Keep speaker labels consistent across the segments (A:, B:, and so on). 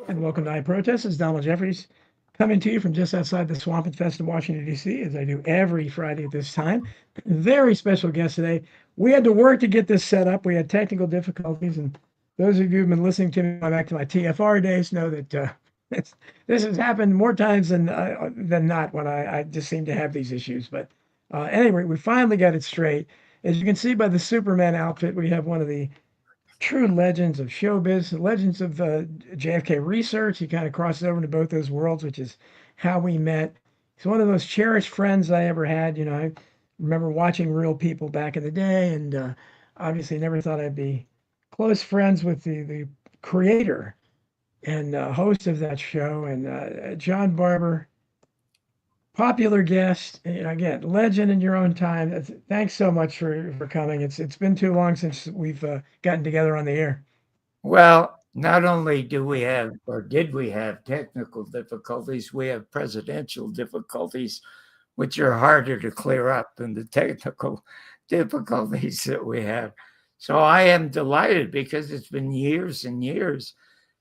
A: And welcome to I Protest. It's Donald Jeffries coming to you from just outside the Swamp Fest in Washington, D.C., as I do every Friday at this time. Very special guest today. We had to work to get this set up. We had technical difficulties, and those of you who've been listening to me going back to my TFR days know that this has happened more times than not when I just seem to have these issues. But anyway, we finally got it straight. As you can see by the Superman outfit, we have one of the true legends of showbiz, legends of JFK research. He kind of crosses over into both those worlds, which is how we met. He's one of the most cherished friends I ever had. I remember watching Real People back in the day, and obviously never thought I'd be close friends with the creator and host of that show, and John Barber, popular guest, again, legend in your own time. Thanks so much for coming. It's been too long since we've gotten together on the air.
B: Well, not only do we have, or did we have technical difficulties, we have presidential difficulties, which are harder to clear up than the technical difficulties that we have. So I am delighted because it's been years and years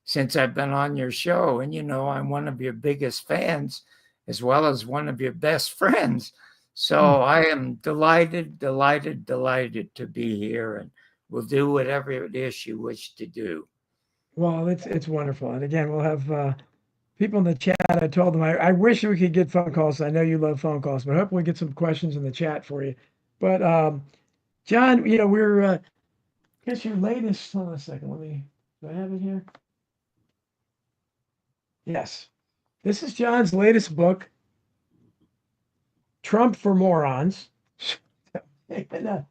B: since I've been on your show. And, I'm one of your biggest fans, as well as one of your best friends. So I am delighted to be here, and we'll do whatever it is you wish to do.
A: Well, it's wonderful, and again, we'll have people in the chat. I told them I wish we could get phone calls. I know you love phone calls, but hopefully we get some questions in the chat for you. But John, we're I guess your latest. Hold on a second. Do I have it here? Yes, this is John's latest book, Trump for Morons. And, it's a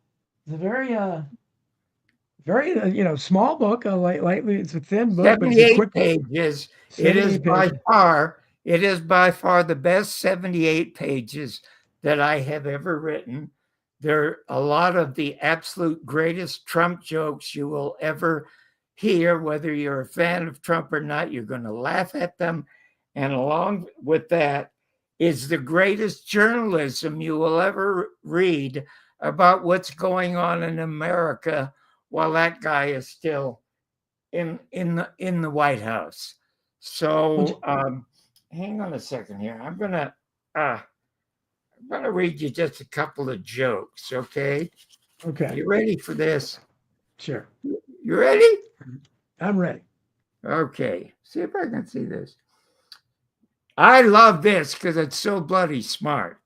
A: very small book. Lightly, it's a thin book, but it's a
B: 78
A: quick
B: pages.
A: 78 pages.
B: It is by far the best 78 pages that I have ever written. There are a lot of the absolute greatest Trump jokes you will ever hear, whether you're a fan of Trump or not. You're going to laugh at them. And along with that is the greatest journalism you will ever read about what's going on in America while that guy is still in the White House. So hang on a second here. I'm gonna read you just a couple of jokes, okay?
A: Okay.
B: You ready for this?
A: Sure.
B: You ready?
A: I'm ready.
B: Okay. See if I can see this. I love this because it's so bloody smart.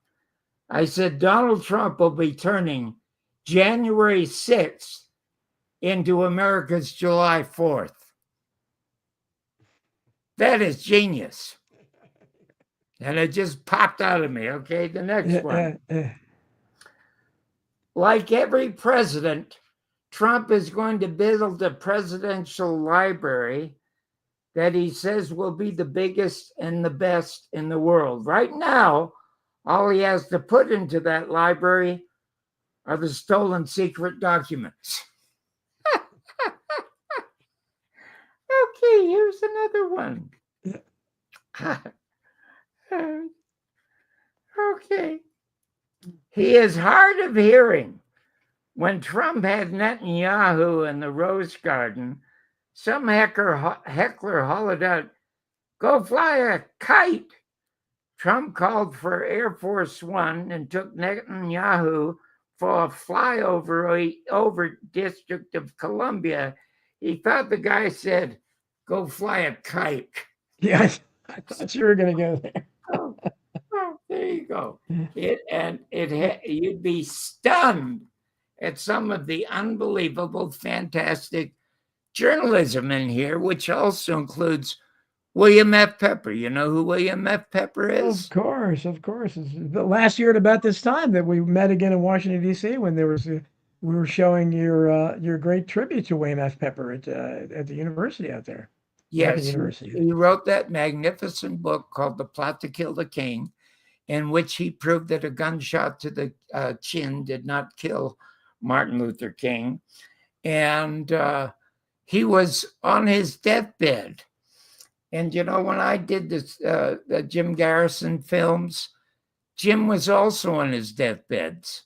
B: I said Donald Trump will be turning January 6th into America's July 4th. That is genius. And it just popped out of me. Okay, the next one. Like every president, Trump is going to build a presidential library that he says will be the biggest and the best in the world. Right now, all he has to put into that library are the stolen secret documents. Okay, here's another one. Okay. He is hard of hearing. When Trump had Netanyahu in the Rose Garden, some heckler hollered out, "Go fly a kite." Trump called for Air Force One and took Netanyahu for a flyover over District of Columbia. He thought the guy said, "Go fly a kite."
A: Yeah, I thought you were going to go there.
B: Oh, there you go. You'd be stunned at some of the unbelievable, fantastic journalism in here, which also includes William F. Pepper. You know who William F. Pepper is?
A: Of course. It's the last year at about this time that we met again in Washington D.C. when there was we were showing your great tribute to William F. Pepper at the university out there.
B: Yes, he wrote that magnificent book called The Plot to Kill the King, in which he proved that a gunshot to the chin did not kill Martin Luther King. And he was on his deathbed. And, when I did this, the Jim Garrison films, Jim was also on his deathbeds.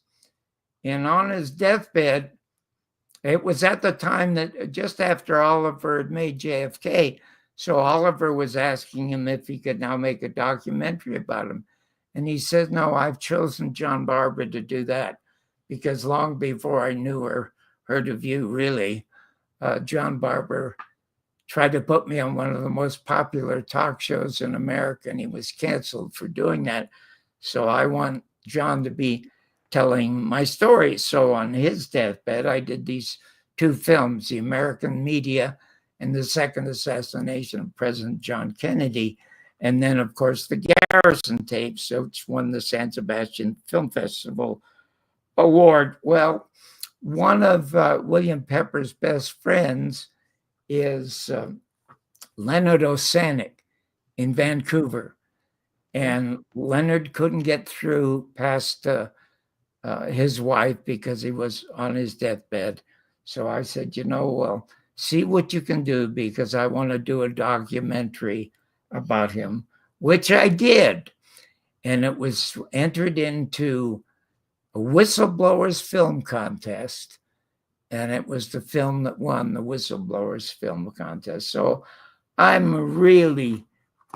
B: And on his deathbed, it was at the time that just after Oliver had made JFK. So Oliver was asking him if he could now make a documentary about him. And he said, no, I've chosen John Barber to do that because long before I knew or heard of you, really, John Barber tried to put me on one of the most popular talk shows in America, and he was canceled for doing that. So I want John to be telling my story. So on his deathbed, I did these two films, The American Media and the Second Assassination of President John Kennedy. And then, of course, the Garrison tapes, which won the San Sebastian Film Festival award. Well, one of William Pepper's best friends is Leonard Osanik in Vancouver. And Leonard couldn't get through past his wife because he was on his deathbed. So I said, well, see what you can do because I want to do a documentary about him, which I did. And it was entered into a Whistleblowers Film Contest. And it was the film that won the Whistleblowers Film Contest. So I'm really,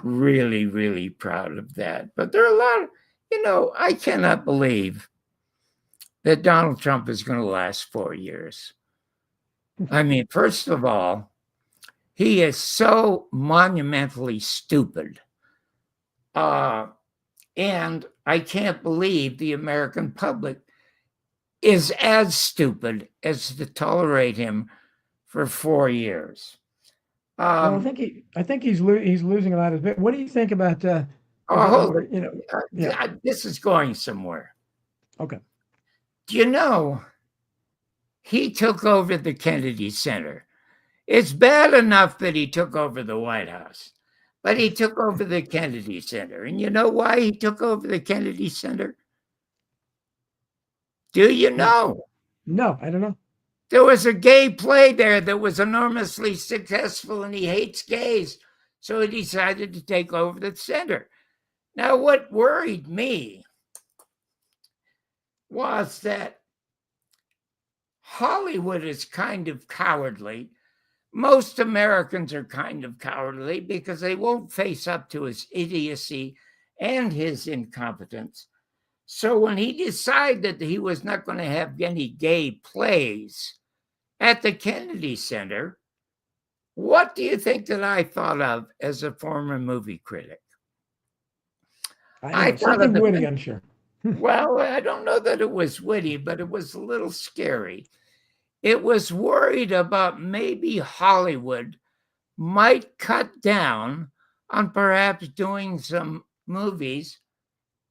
B: really, really proud of that. But there are a lot of, I cannot believe that Donald Trump is going to last 4 years. I mean, first of all, he is so monumentally stupid. And I can't believe the American public is as stupid as to tolerate him for 4 years.
A: Well, I think he's losing a lot of bit. What do you think about
B: this is going somewhere.
A: Okay.
B: Do you know he took over the Kennedy Center? It's bad enough that he took over the White House, but he took over the Kennedy Center. And you know why he took over the Kennedy Center? Do you know?
A: No, I don't know.
B: There was a gay play there that was enormously successful, and he hates gays. So he decided to take over the center. Now, what worried me was that Hollywood is kind of cowardly. Most Americans are kind of cowardly because they won't face up to his idiocy and his incompetence. So when he decided that he was not going to have any gay plays at the Kennedy Center, what do you think that I thought of as a former movie critic?
A: I thought something witty, I'm sure.
B: Well, I don't know that it was witty, but it was a little scary. It was worried about maybe Hollywood might cut down on perhaps doing some movies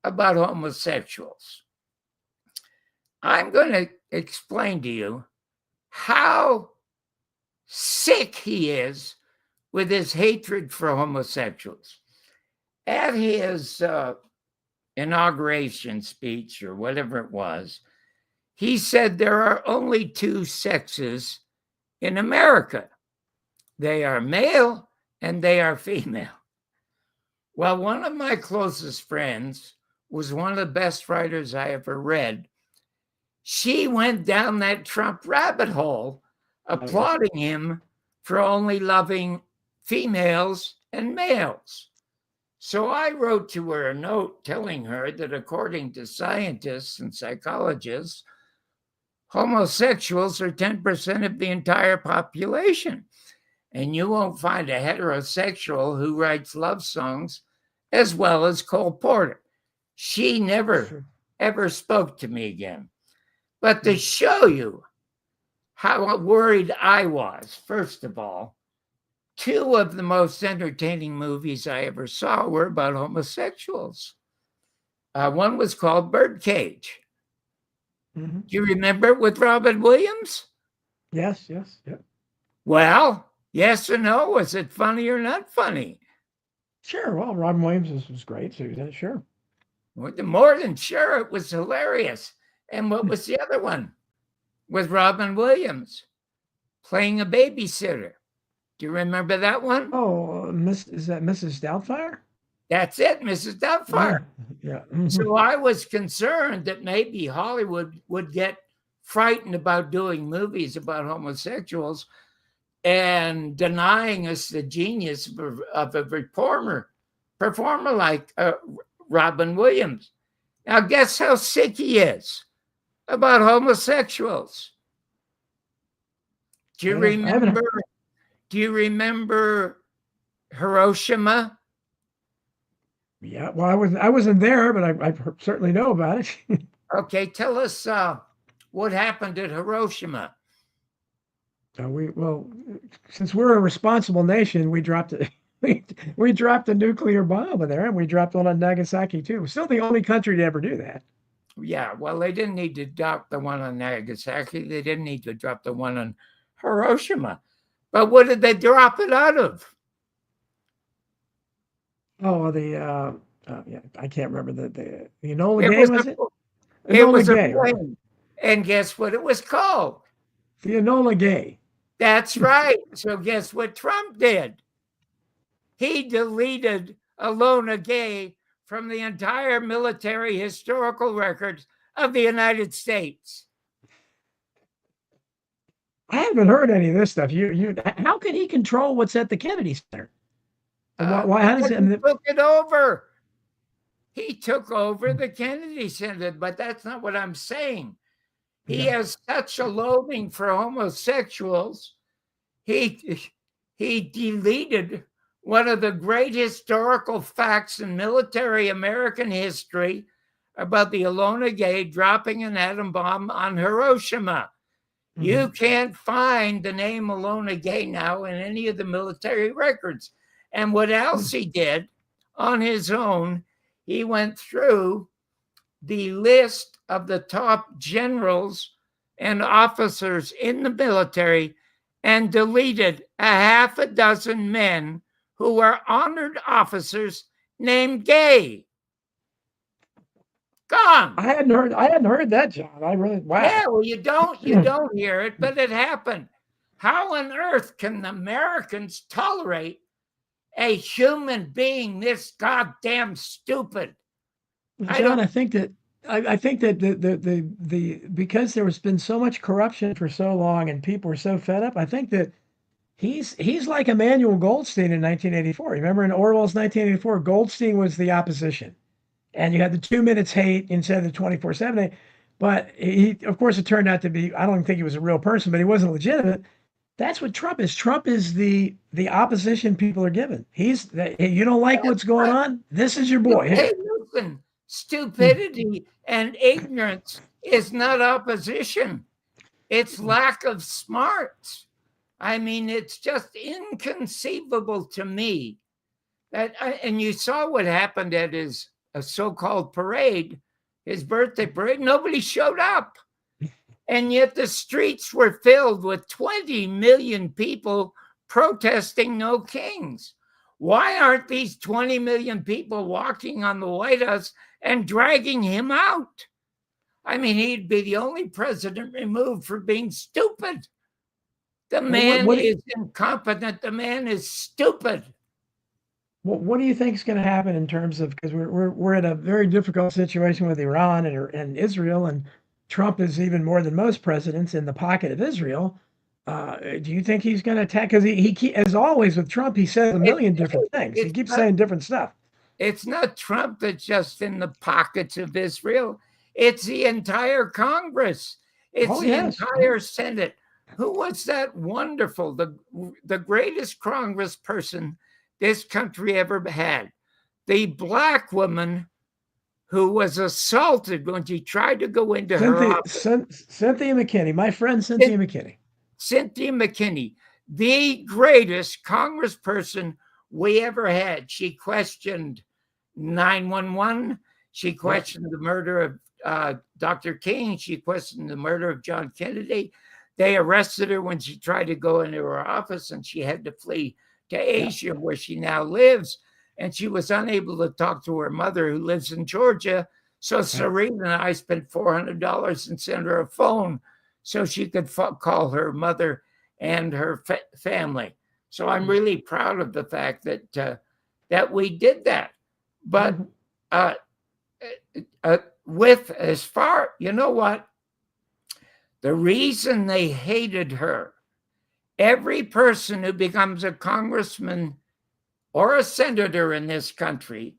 B: about homosexuals. I'm going to explain to you how sick he is with his hatred for homosexuals. At his inauguration speech, or whatever it was, he said there are only two sexes in America. They are male and they are female. Well, one of my closest friends was one of the best writers I ever read. She went down that Trump rabbit hole, applauding him for only loving females and males. So I wrote to her a note telling her that according to scientists and psychologists, homosexuals are 10% of the entire population. And you won't find a heterosexual who writes love songs as well as Cole Porter. She never, ever spoke to me again. But to show you how worried I was, first of all, two of the most entertaining movies I ever saw were about homosexuals. One was called Birdcage. Mm-hmm. Do you remember it with Robin Williams?
A: Yes.
B: Well, yes or no? Was it funny or not funny?
A: Sure. Well, Robin Williams was great. So sure.
B: More than sure, it was hilarious. And what was the other one? With Robin Williams playing a babysitter. Do you remember that one?
A: Oh, is that Mrs. Doubtfire?
B: That's it, Mrs. Doubtfire.
A: Yeah.
B: Mm-hmm. So I was concerned that maybe Hollywood would get frightened about doing movies about homosexuals and denying us the genius of a performer like Robin Williams. Now, guess how sick he is about homosexuals. Do you remember? Do you remember Hiroshima?
A: Yeah, well, I wasn't there, but I certainly know about it.
B: Okay, tell us what happened at Hiroshima.
A: Well, since we're a responsible nation, we dropped it. We dropped a nuclear bomb over there, and we dropped one on Nagasaki too. We're still the only country to ever do that.
B: Yeah, well, they didn't need to drop the one on Nagasaki. They didn't need to drop the one on Hiroshima. But what did they drop it out of?
A: Oh, yeah, I can't remember the Enola Gay, was it?
B: It was a
A: Gay, right?
B: plane. And guess what it was called?
A: The Enola Gay.
B: That's right. So guess what Trump did? He deleted Enola Gay from the entire military historical records of the United States.
A: I haven't heard any of this stuff. How can he control what's at the Kennedy Center? Why? How does it?
B: He took it over. He took over the Kennedy Center, but that's not what I'm saying. He has such a loathing for homosexuals. He deleted one of the great historical facts in military American history about the Enola Gay dropping an atom bomb on Hiroshima. Mm-hmm. You can't find the name Enola Gay now in any of the military records. And what else he did on his own, he went through the list of the top generals and officers in the military and deleted a half a dozen men who were honored officers named Gay. Gone.
A: I hadn't heard that, John. Wow.
B: Yeah, well, you don't hear it, but it happened. How on earth can the Americans tolerate a human being this goddamn stupid?
A: John, I think that the because there has been so much corruption for so long and people were so fed up, I think that he's like Emmanuel Goldstein in 1984. Remember in Orwell's 1984, Goldstein was the opposition. And you had the 2 minutes hate instead of the 24/7 hate. But of course, it turned out to be, I don't think he was a real person, but he wasn't legitimate. That's what Trump is. Trump is the opposition people are given. You don't like what's going on? This is your boy.
B: Hey, listen, stupidity and ignorance is not opposition. It's lack of smarts. I mean, it's just inconceivable to me that, and you saw what happened at his so-called parade, his birthday parade. Nobody showed up. And yet the streets were filled with 20 million people protesting no kings. Why aren't these 20 million people walking on the White House and dragging him out? I mean, he'd be the only president removed for being stupid. The man is incompetent. The man is stupid.
A: What do you think is going to happen in terms of, because we're in a very difficult situation with Iran and Israel, and Trump is even more than most presidents in the pocket of Israel. Do you think he's going to attack? Because he, as always with Trump, he says a million different things. He keeps saying different stuff.
B: It's not Trump that's just in the pockets of Israel. It's the entire Congress. It's the entire Senate. Who was that wonderful, the greatest Congress person this country ever had? The black woman who was assaulted when she tried to go into her office.
A: Cynthia McKinney, my friend Cynthia McKinney.
B: Cynthia McKinney, the greatest congressperson we ever had. She questioned 911. She questioned the murder of Dr. King. She questioned the murder of John Kennedy. They arrested her when she tried to go into her office, and she had to flee to Asia, where she now lives. And she was unable to talk to her mother, who lives in Georgia. So Serena and I spent $400 and sent her a phone so she could call her mother and her family. So I'm really proud of the fact that we did that. But you know what? The reason they hated her every person who becomes a congressman or a senator in this country,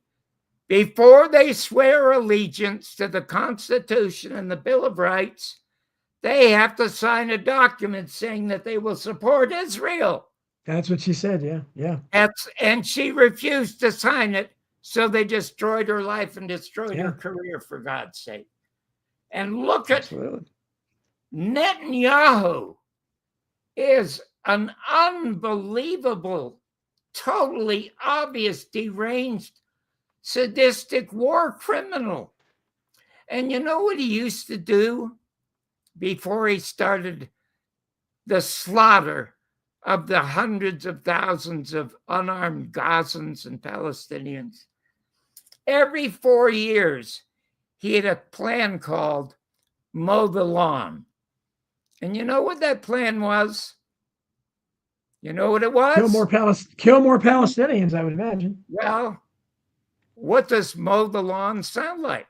B: before they swear allegiance to the Constitution and the Bill of Rights, they have to sign a document saying that they will support Israel.
A: That's what she said. Yeah. Yeah.
B: And she refused to sign it, so they destroyed her life and destroyed her
A: Yeah.
B: career, for God's sake. And look at
A: Absolutely.
B: Netanyahu is an unbelievable, totally obvious, deranged, sadistic war criminal. And you know what he used to do before he started the slaughter of the hundreds of thousands of unarmed Gazans and Palestinians? Every 4 years, he had a plan called Mow the Lawn. And you know what that plan was? You know what it was?
A: Kill more Palestinians, I would imagine.
B: Well, what does mow the lawn sound like?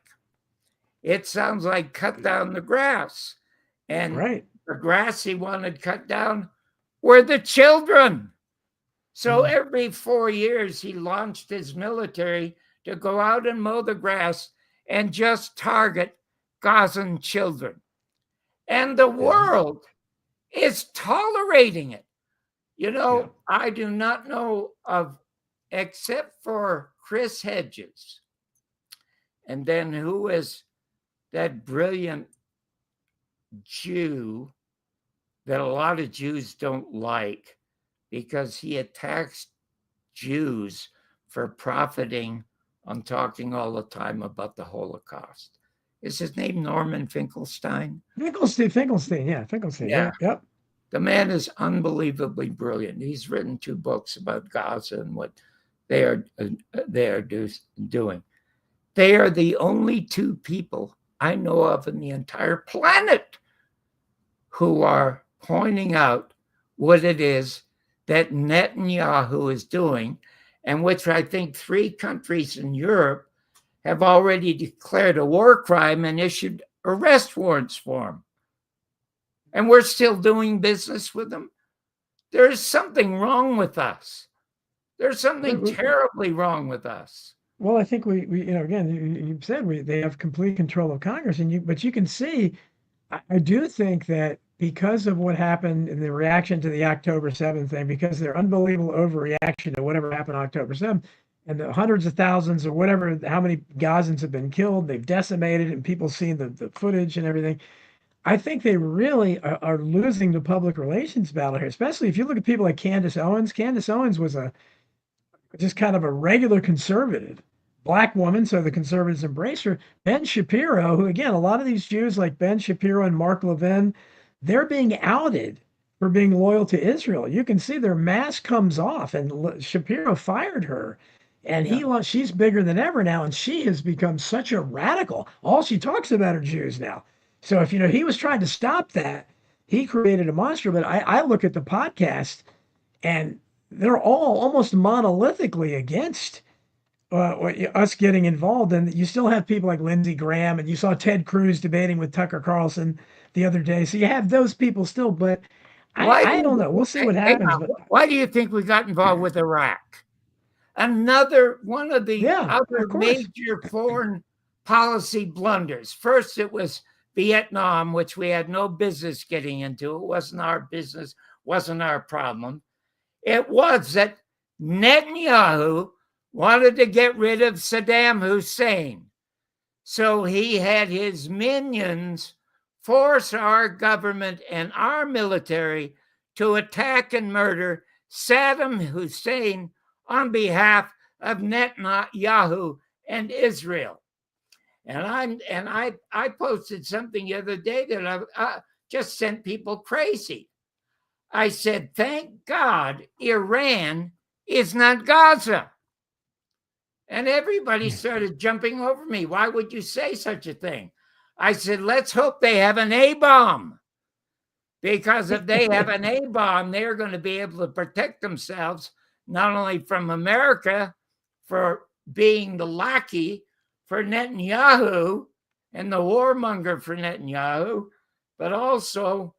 B: It sounds like cut down the grass. And
A: right.
B: The grass he wanted cut down were the children. So every 4 years, he launched his military to go out and mow the grass and just target Gazan children. And the world is tolerating it. You know, I do not know of, except for Chris Hedges. And then who is that brilliant Jew that a lot of Jews don't like because he attacks Jews for profiting on talking all the time about the Holocaust. Is his name Norman Finkelstein?
A: Finkelstein. Yeah, Finkelstein. Yeah. Yep.
B: The man is unbelievably brilliant. He's written 2 books about Gaza and what they are doing. They are the only 2 people I know of in the entire planet who are pointing out what it is that Netanyahu is doing, and which I think 3 countries in Europe have already declared a war crime and issued arrest warrants for him. And we're still doing business with them. There's something wrong with us. There's something terribly wrong with us.
A: Well, I think we again, you said they have complete control of Congress, but you can see, I do think that because of what happened in the reaction to the October 7th thing, because their unbelievable overreaction to whatever happened on October 7th, and the hundreds of thousands or whatever, how many Gazans have been killed, they've decimated, and people seeing the footage and everything. I think they really are losing the public relations battle here, especially if you look at people like Candace Owens. Candace Owens was just kind of a regular conservative, Black woman, so the conservatives embrace her. Ben Shapiro, who again, a lot of these Jews like Ben Shapiro and Mark Levin, they're being outed for being loyal to Israel. You can see their mask comes off, and Shapiro fired her. And she's bigger than ever now, and she has become such a radical. All she talks about are Jews now. So if he was trying to stop that, he created a monster. But I look at the podcast, and they're all almost monolithically against us getting involved. And you still have people like Lindsey Graham, and you saw Ted Cruz debating with Tucker Carlson the other day. So you have those people still, but I don't know. We'll see what happens.
B: Why do you think we got involved with Iraq? Another one of the other major foreign policy blunders. First, it was Vietnam, which we had no business getting into. It wasn't our business, wasn't our problem. It was that Netanyahu wanted to get rid of Saddam Hussein. So he had his minions force our government and our military to attack and murder Saddam Hussein on behalf of Netanyahu and Israel. And I posted something the other day that I just sent people crazy. I said, thank God Iran is not Gaza. And everybody started jumping over me. Why would you say such a thing? I said, let's hope they have an A-bomb. Because if they have an A-bomb, they're going to be able to protect themselves, not only from America for being the lackey for Netanyahu and the warmonger for Netanyahu, but also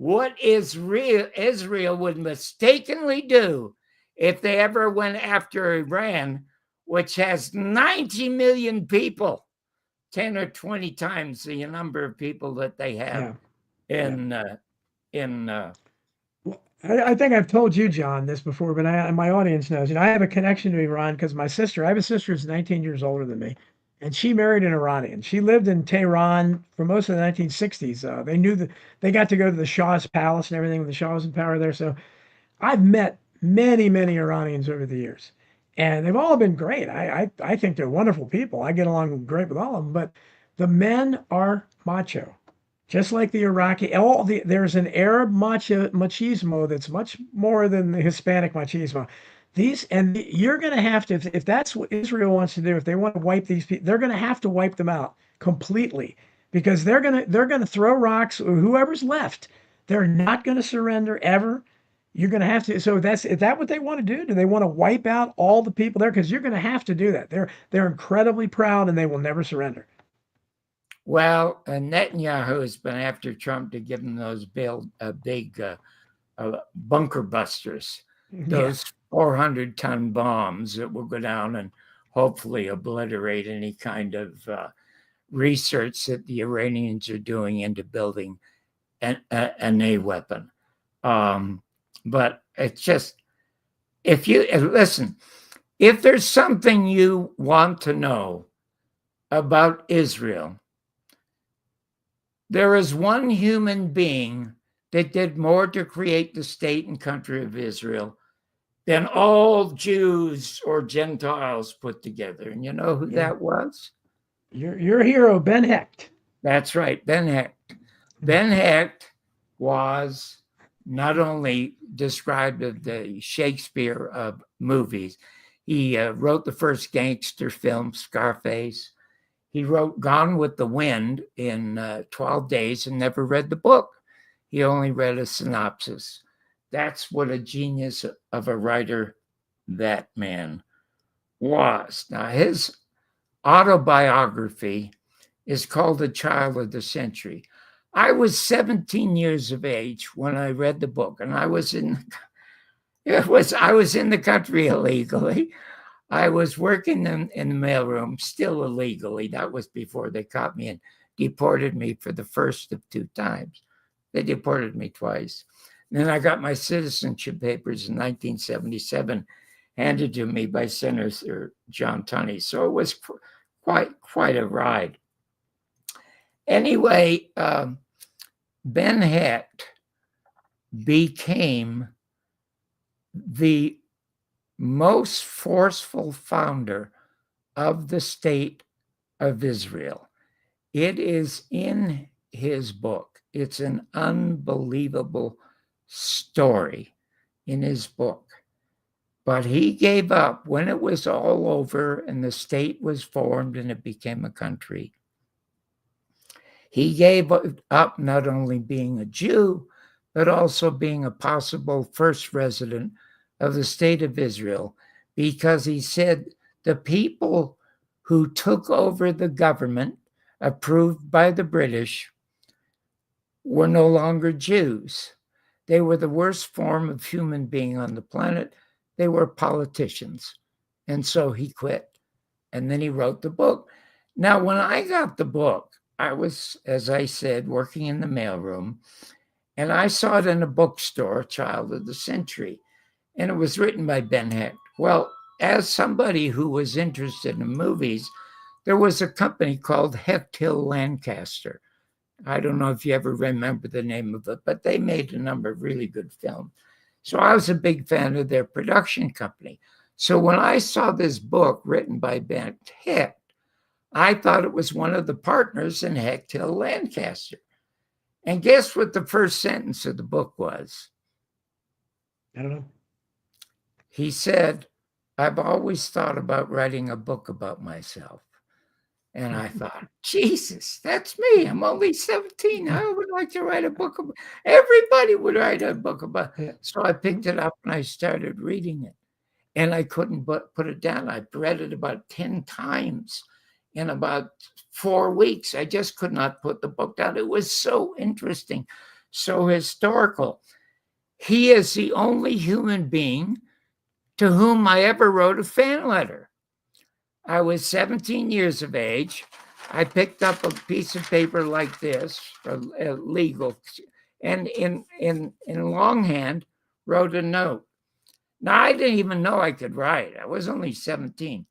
B: what Israel would mistakenly do if they ever went after Iran, which has 90 million people, 10 or 20 times the number of people that they have
A: Yeah. Yeah.
B: in in
A: Well, I think I've told you, John, this before, but my audience knows. I have a connection to Iran because I have a sister who's 19 years older than me, and she married an Iranian. She lived in Tehran for most of the 1960s. They got to go to the Shah's palace and everything when the Shah was in power there. So I've met many, many Iranians over the years, and they've all been great. I think they're wonderful people. I get along great with all of them, but the men are macho, just like the Iraqi. There's an Arab machismo that's much more than the Hispanic machismo. You're going to have to, if that's what Israel wants to do, if they want to wipe these people, they're going to have to wipe them out completely because they're going to throw rocks. Whoever's left, they're not going to surrender ever. You're going to have to. So is that what they want to do? Do they want to wipe out all the people there? Because you're going to have to do that. They're incredibly proud and they will never surrender.
B: well, Netanyahu has been after Trump to give him those big bunker busters,
A: Yeah.
B: those 400-ton bombs that will go down and hopefully obliterate any kind of research that the Iranians are doing into building an A weapon. But it's just, if you listen, if there's something you want to know about Israel, there is one human being that did more to create the state and country of Israel than all Jews or Gentiles put together. And you know who that was?
A: Your hero, Ben Hecht.
B: That's right, Ben Hecht. Ben Hecht was not only described as the Shakespeare of movies, he wrote the first gangster film, Scarface. He wrote Gone with the Wind in 12 days and never read the book. He only read a synopsis. That's what a genius of a writer that man was. Now, his autobiography is called The Child of the Century. I was 17 years of age when I read the book, and I was in the country illegally. I was working in the mailroom, still illegally. That was before they caught me and deported me for the first of 2 times. They deported me twice. And then I got my citizenship papers in 1977 handed to me by Senator John Tunney. So it was quite a ride. Anyway, Ben Hecht became the most forceful founder of the state of Israel. It is in his book. It's an unbelievable story in his book. But he gave up when it was all over and the state was formed and it became a country. He gave up not only being a Jew, but also being a possible first resident of the state of Israel, because he said the people who took over the government approved by the British were no longer Jews. They were the worst form of human being on the planet. They were politicians. And so he quit. And then he wrote the book. Now, when I got the book, I was, as I said, working in the mailroom, and I saw it in a bookstore, Child of the Century, and it was written by Ben Hecht. Well, as somebody who was interested in movies, there was a company called Hecht Hill Lancaster. I don't know if you ever remember the name of it, but they made a number of really good films. So I was a big fan of their production company. So when I saw this book written by Ben Hecht, I thought it was one of the partners in Hecht Hill Lancaster. And guess what the first sentence of the book was?
A: I don't know.
B: He said, I've always thought about writing a book about myself. And I thought, Jesus, that's me. I'm only 17. I would like to write a book about. Everybody would write a book about.
A: Yeah.
B: So I picked it up and I started reading it. And I couldn't but put it down. I read it about 10 times in about 4 weeks. I just could not put the book down. It was so interesting. so historical. He is the only human being to whom I ever wrote a fan letter. I was 17 years of age. I picked up a piece of paper like this, legal, and in longhand wrote a note. Now, I didn't even know I could write. I was only 17.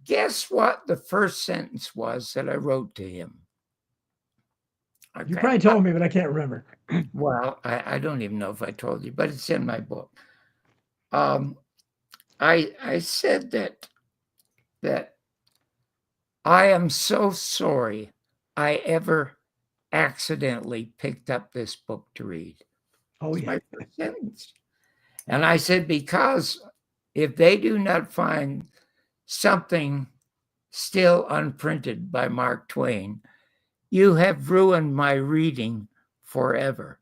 B: Guess what the first sentence was that I wrote to him?
A: You
B: Okay.
A: probably told me, but I can't remember.
B: Well, I don't even know if I told you, but it's in my book. I said that I am so sorry I ever accidentally picked up this book to read.
A: Oh,
B: It's
A: yeah.
B: my first sentence. And I said, because if they do not find something still unprinted by Mark Twain, you have ruined my reading forever.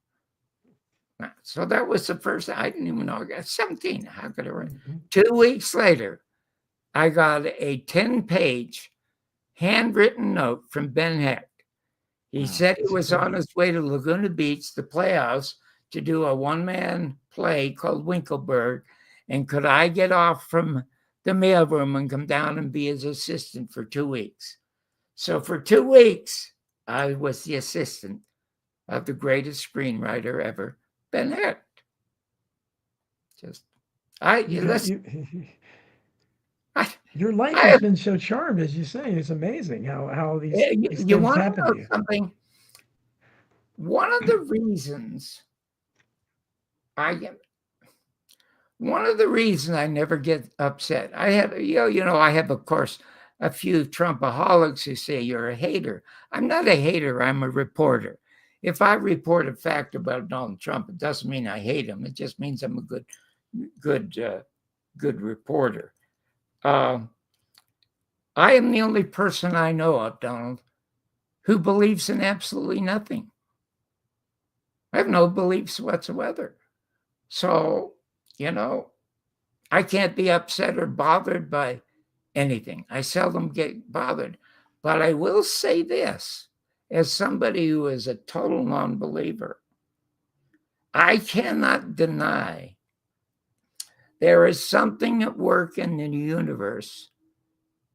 B: So that was the first, I didn't even know, I got 17. How could I write? 2 weeks later, I got a 10-page handwritten note from Ben Heck. He said he was on his way to Laguna Beach, the Playhouse, to do a one-man play called Winkleberg, and could I get off from the mailroom and come down and be his assistant for 2 weeks? So for 2 weeks, I was the assistant of the greatest screenwriter ever, Ben Hecht. Just,
A: your life has been so charmed, as you say. It's amazing how these things happen to you.
B: Something? One of the reasons I never get upset. I have, I have, of course, a few Trumpaholics who say you're a hater. I'm not a hater. I'm a reporter. If I report a fact about Donald Trump, it doesn't mean I hate him. It just means I'm a good reporter. I am the only person I know of, Donald, who believes in absolutely nothing. I have no beliefs whatsoever. So, I can't be upset or bothered by anything. I seldom get bothered. But I will say this, as somebody who is a total non-believer, I cannot deny there is something at work in the universe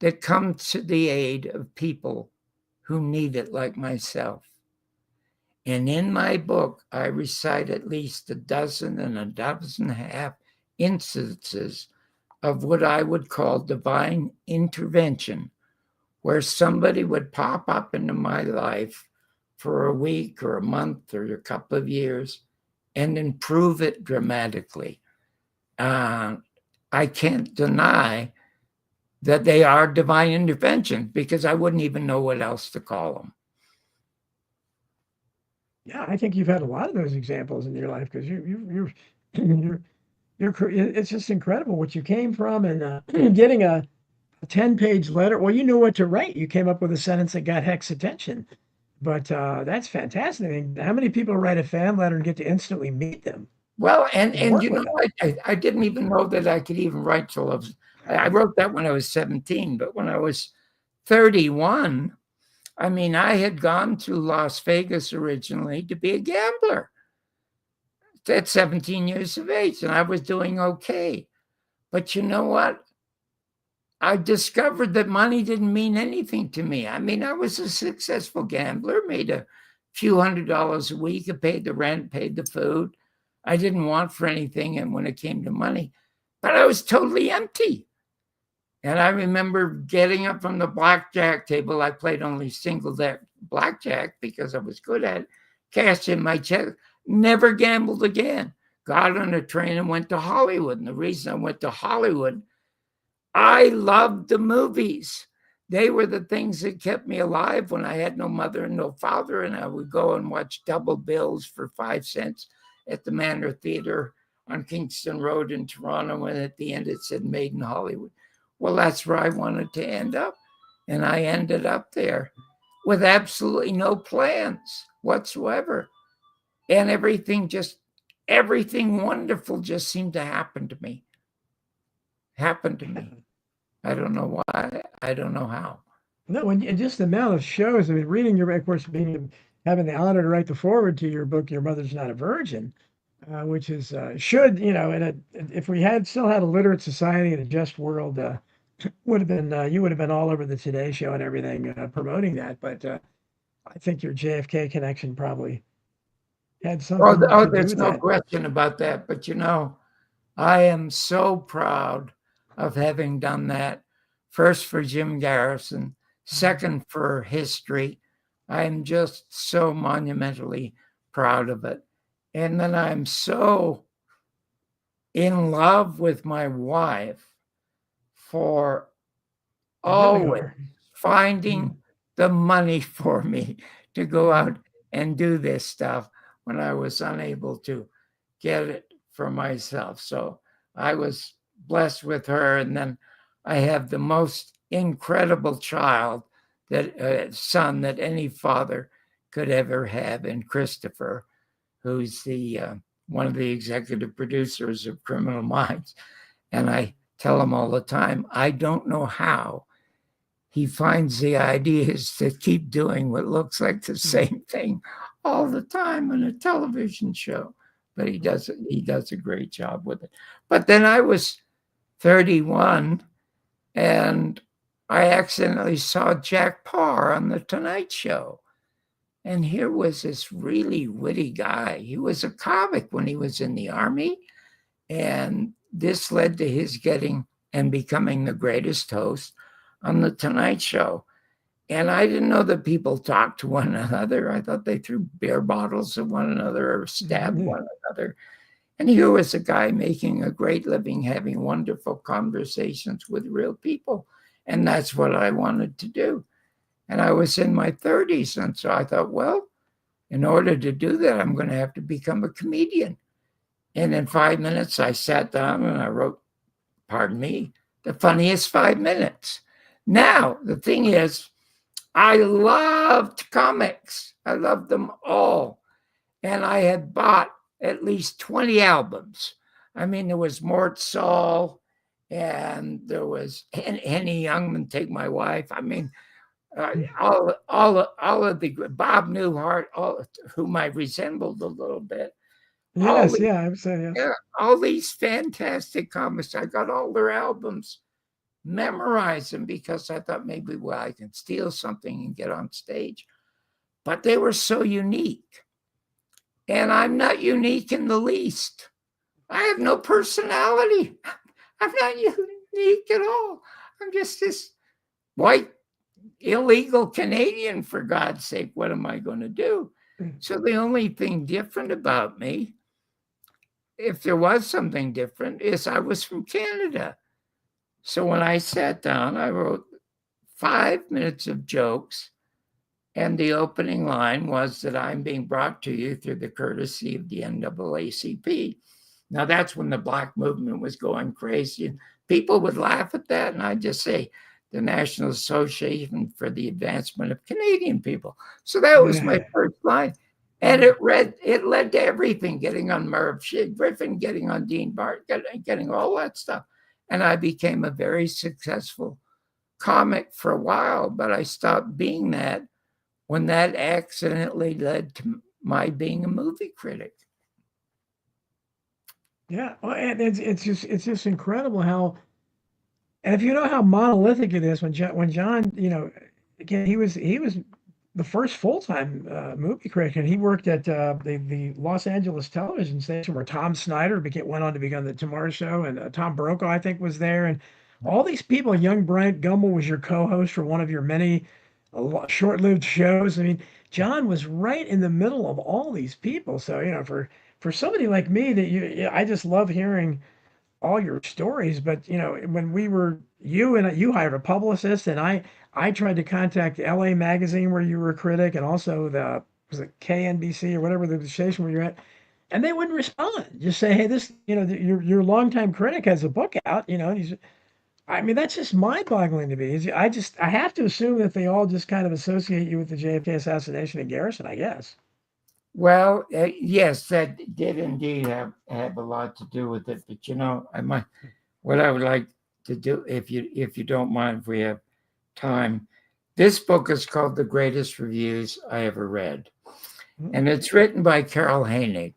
B: that comes to the aid of people who need it, like myself. And in my book, I recite at least a dozen and a dozen and a half instances of what I would call divine intervention, where somebody would pop up into my life for a week or a month or a couple of years and improve it dramatically. I can't deny that they are divine intervention, because I wouldn't even know what else to call them.
A: Yeah, I think you've had a lot of those examples in your life, because you're it's just incredible what you came from, and getting a 10-page letter. Well, you knew what to write. You came up with a sentence that got Heck's attention. But that's fantastic. How many people write a fan letter and get to instantly meet them?
B: Well, and I didn't even know that I could even write till I wrote that when I was 17, but when I was 31, I had gone to Las Vegas originally to be a gambler at 17 years of age, and I was doing okay. But you know what? I discovered that money didn't mean anything to me. I was a successful gambler, made a few $100s a week. I paid the rent, paid the food. I didn't want for anything, and when it came to money, but I was totally empty. And I remember getting up from the blackjack table. I played only single deck blackjack because I was good at it. Cashed in my check, never gambled again. Got on a train and went to Hollywood. And the reason I went to Hollywood, I loved the movies. They were the things that kept me alive when I had no mother and no father, and I would go and watch double bills for 5 cents at the Manor Theater on Kingston Road in Toronto, and at the end it said Made in Hollywood. Well, that's where I wanted to end up, and I ended up there with absolutely no plans whatsoever. And everything wonderful just seemed to happen to me. I don't know why. I don't know how.
A: No, and just the amount of shows. Reading your, of course, being having the honor to write the foreword to your book, Your Mother's Not a Virgin, which is should if we had still had a literate society and a just world, would have been you would have been all over the Today Show and everything promoting that. But I think your JFK connection probably had something to do
B: There's
A: with
B: no
A: that.
B: question about that. But I am so proud of having done that. First for Jim Garrison, second for history. I am just so monumentally proud of it. And then I'm so in love with my wife for
A: You really
B: always
A: are.
B: finding the money for me to go out and do this stuff when I was unable to get it for myself. So I was blessed with her. And then I have the most incredible son that any father could ever have in Christopher, who's the one of the executive producers of Criminal Minds. And I tell him all the time, I don't know how he finds the ideas to keep doing what looks like the same thing all the time on a television show. But he does a great job with it. But then I was 31 and I accidentally saw Jack Paar on the Tonight Show. And here was this really witty guy. He was a comic when he was in the Army. And this led to his getting and becoming the greatest host on the Tonight Show. And I didn't know that people talked to one another. I thought they threw beer bottles at one another or stabbed one another. And here was a guy making a great living, having wonderful conversations with real people. And that's what I wanted to do. And I was in my 30s. And so I thought, well, in order to do that, I'm going to have to become a comedian. And in 5 minutes, I sat down and I wrote, pardon me, the funniest 5 minutes. Now, the thing is, I loved comics. I loved them all. And I had bought at least 20 albums. I mean, there was Mort Saul and there was Henny Youngman, Take My Wife. I mean, all of the Bob Newhart, whom I resembled a little bit.
A: Yes, yeah, I'm saying yes.
B: Yeah, all these fantastic comics. I got all their albums, memorized them because I thought maybe, well, I can steal something and get on stage. But they were so unique. And I'm not unique in the least. I have no personality. I'm not unique at all. I'm just this white, illegal Canadian, for God's sake. What am I going to do? So the only thing different about me, if there was something different, is I was from Canada. So when I sat down, I wrote 5 minutes of jokes. And the opening line was that I'm being brought to you through the courtesy of the NAACP. Now, that's when the Black movement was going crazy. And people would laugh at that. And I'd just say, the National Association for the Advancement of Canadian People. So that was my first line. And it led to everything, getting on Merv Griffin, getting on Dean Bart, getting all that stuff. And I became a very successful comic for a while, but I stopped being that when that accidentally led to my being a movie critic.
A: Yeah, well, and it's just incredible how, and if you know how monolithic it is when John, again he was the first full time movie critic, and he worked at the Los Angeles television station where Tom Snyder went on to become the Tomorrow Show, and Tom Brokaw I think was there, and all these people. Young Bryant Gumbel was your co-host for one of your many short-lived shows. I mean, John was right in the middle of all these people. So for somebody like me I just love hearing all your stories. But when you hired a publicist, and I tried to contact LA Magazine where you were a critic, and also was it KNBC or whatever the station where you're at, and they wouldn't respond. Just say, hey, this your longtime critic has a book out. And he's. I mean, that's just mind-boggling to me. I have to assume that they all just kind of associate you with the JFK assassination and Garrison, I guess.
B: Well, yes, that did indeed have a lot to do with it. But what I would like to do, if you don't mind, if we have time, this book is called The Greatest Reviews I Ever Read. and it's written by Carol Hainig.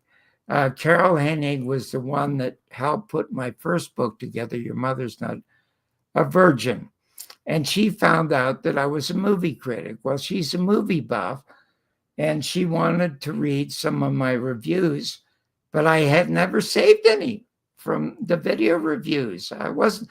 B: Carol Hainig was the one that helped put my first book together, Your Mother's Not a Virgin. And she found out that I was a movie critic. Well, she's a movie buff, and she wanted to read some of my reviews, but I had never saved any from the video reviews. I wasn't,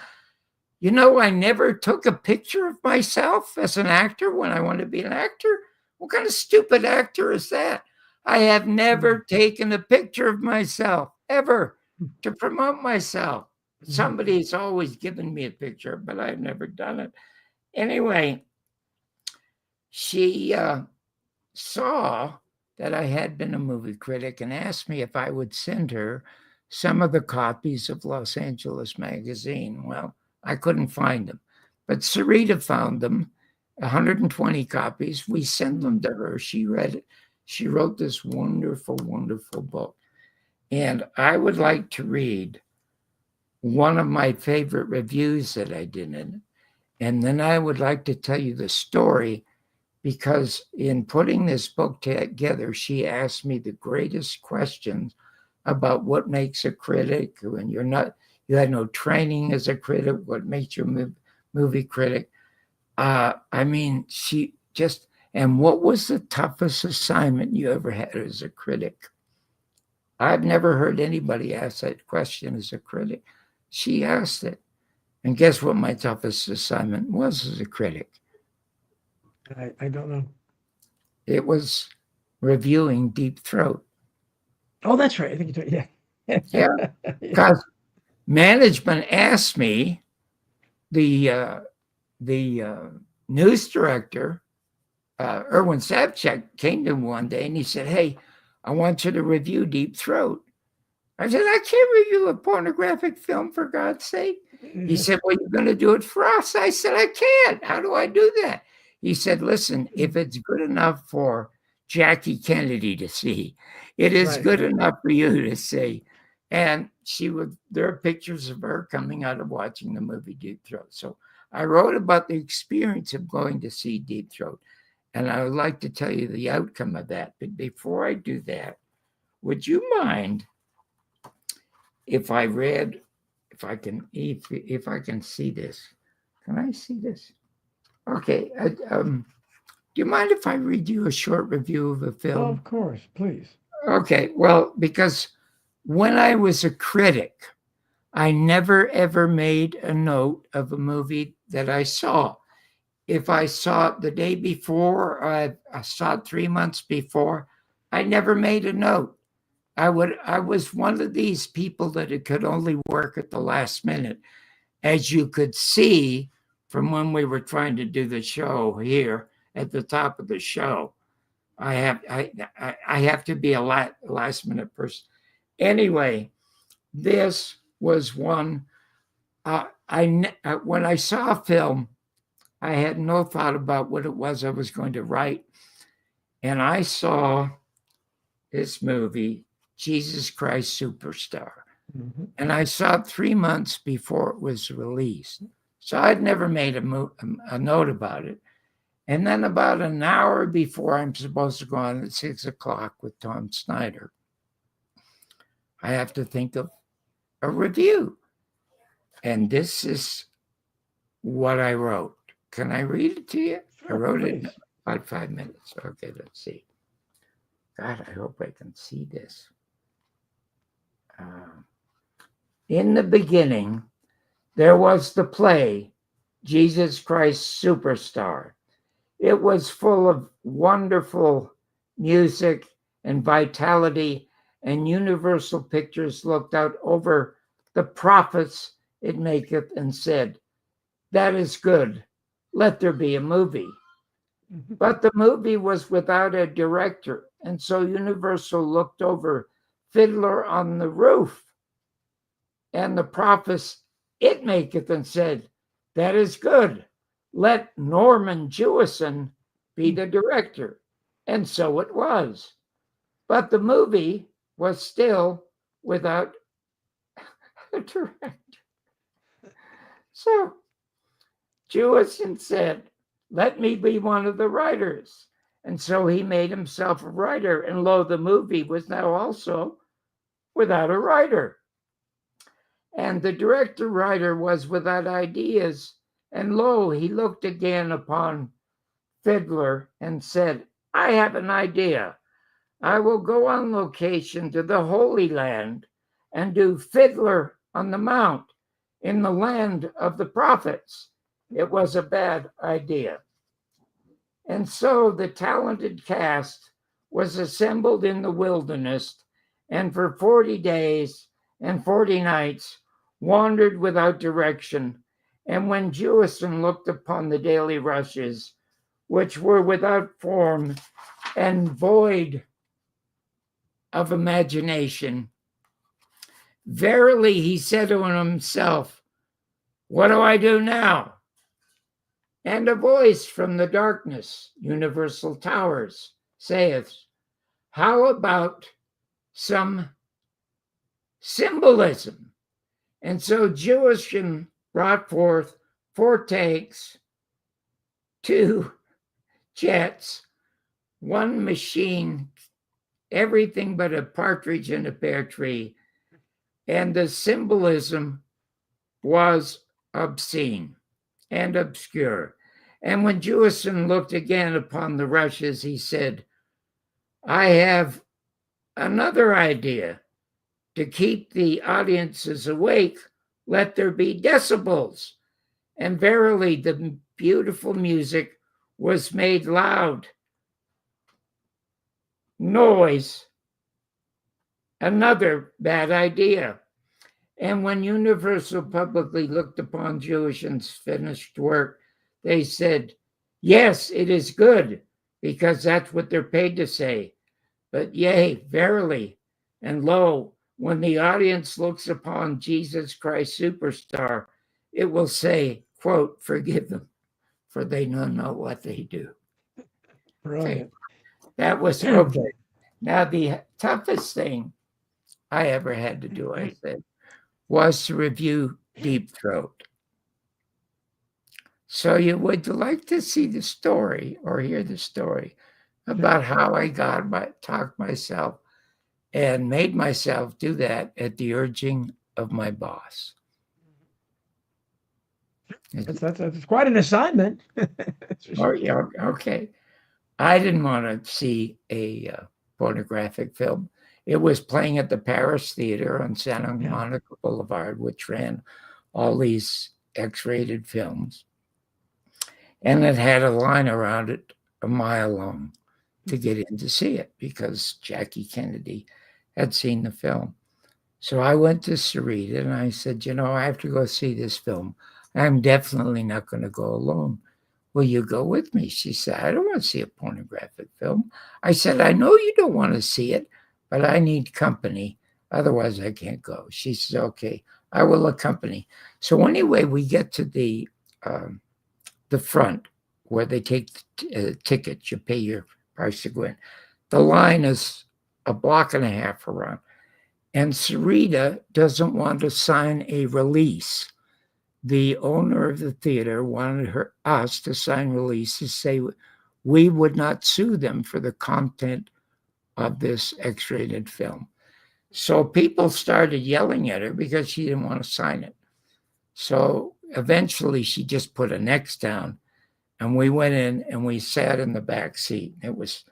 B: I never took a picture of myself as an actor when I wanted to be an actor. What kind of stupid actor is that? I have never taken a picture of myself ever to promote myself. Somebody's always given me a picture, but I've never done it. Anyway, she saw that I had been a movie critic and asked me if I would send her some of the copies of Los Angeles Magazine. Well, I couldn't find them, but Sarita found them, 120 copies. We sent them to her. She read it. She wrote this wonderful, wonderful book. And I would like to read one of my favorite reviews that I did in it. And then I would like to tell you the story, because in putting this book together, she asked me the greatest questions about what makes a critic when you had no training as a critic, what makes you a movie critic. And what was the toughest assignment you ever had as a critic? I've never heard anybody ask that question as a critic. She asked it. And guess what my toughest assignment was as a critic?
A: I don't know.
B: It was reviewing Deep Throat.
A: Oh, that's right. I think you told, yeah.
B: Yeah, because management asked me, the news director, Erwin Savchuk, came to him one day and he said, "Hey, I want you to review Deep Throat." I said, "I can't review a pornographic film, for God's sake." He said, "Well, you're going to do it for us." I said, "I can't. How do I do that?" He said, "Listen, if it's good enough for Jackie Kennedy to see, it is good enough for you to see." And there are pictures of her coming out of watching the movie Deep Throat. So I wrote about the experience of going to see Deep Throat. And I would like to tell you the outcome of that. But before I do that, would you mind if I can see this? Can I see this? Okay. Do you mind if I read you a short review of a film?
A: Oh, of course, please.
B: Okay. Well, because when I was a critic, I never ever made a note of a movie that I saw. If I saw it the day before, or I saw it 3 months before, I never made a note. I was one of these people that it could only work at the last minute, as you could see from when we were trying to do the show here at the top of the show. I have to be a last minute person. Anyway, this was one. When I saw a film, I had no thought about what it was I was going to write, and I saw this movie, Jesus Christ Superstar. Mm-hmm. And I saw it 3 months before it was released. So I'd never made a note about it. And then about an hour before I'm supposed to go on at 6:00 with Tom Snyder, I have to think of a review. And this is what I wrote. Can I read it to you?
A: Sure,
B: I wrote
A: please.
B: it in about 5 minutes. Okay, let's see. God, I hope I can see this. In the beginning, there was the play, Jesus Christ Superstar. It was full of wonderful music and vitality, and Universal Pictures looked out over the prophets it maketh and said, "That is good. Let there be a movie." But the movie was without a director, and so Universal looked over Fiddler on the Roof and the prophets it maketh and said, "That is good. Let Norman Jewison be the director." And so it was. But the movie was still without a director. So Jewison said, "Let me be one of the writers." And so he made himself a writer. And lo, the movie was now also without a writer. And the director writer was without ideas. And lo, he looked again upon Fiddler and said, I have an idea. I will go on location to the Holy Land and do Fiddler on the Mount in the land of the prophets. It was a bad idea. And so the talented cast was assembled in the wilderness and for 40 days and 40 nights wandered without direction. And when Jewison looked upon the daily rushes, which were without form and void of imagination, verily he said to himself, what do I do now? And a voice from the darkness, universal towers, saith, how about some symbolism? And so Jewison brought forth 4 tanks, 2 jets, 1 machine, everything but a partridge in a pear tree. And the symbolism was obscene and obscure. And when Jewison looked again upon the rushes, he said, I have another idea. To keep the audiences awake, let there be decibels. And verily, the beautiful music was made loud. Noise, another bad idea. And when Universal publicly looked upon Jewison's finished work, they said, yes, it is good, because that's what they're paid to say. But yea, verily, and lo, when the audience looks upon Jesus Christ Superstar, it will say, quote, forgive them, for they don't know what they do.
A: Brilliant.
B: Okay. That was okay. Now, the toughest thing I ever had to do, I said, was to review Deep Throat. So you would like to see the story or hear the story about how I talked myself and made myself do that at the urging of my boss.
A: That's quite an assignment.
B: Oh, yeah, okay. I didn't want to see a pornographic film. It was playing at the Paris Theater on Santa Monica Boulevard, which ran all these X-rated films. And it had a line around it a mile long to get in to see it because Jackie Kennedy had seen the film. So I went to Sarita and I said, I have to go see this film. I'm definitely not going to go alone. Will you go with me? She said, I don't want to see a pornographic film. I said, I know you don't want to see it, but I need company. Otherwise, I can't go. She said, okay, I will accompany. So anyway, we get to the front where they take tickets. You pay your price to go in. The line is a block and a half around. And Sarita doesn't want to sign a release. The owner of the theater wanted us to sign release to say we would not sue them for the content of this X-rated film. So people started yelling at her because she didn't want to sign it. So eventually she just put an X down and we went in and we sat in the back seat. It was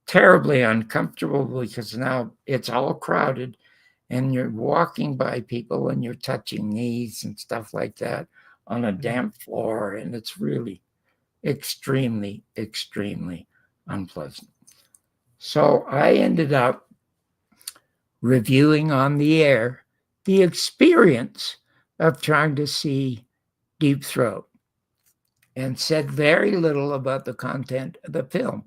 B: terribly uncomfortable because now it's all crowded and you're walking by people and you're touching knees and stuff like that on a damp floor. And it's really extremely, extremely unpleasant. So I ended up reviewing on the air the experience of trying to see Deep Throat and said very little about the content of the film.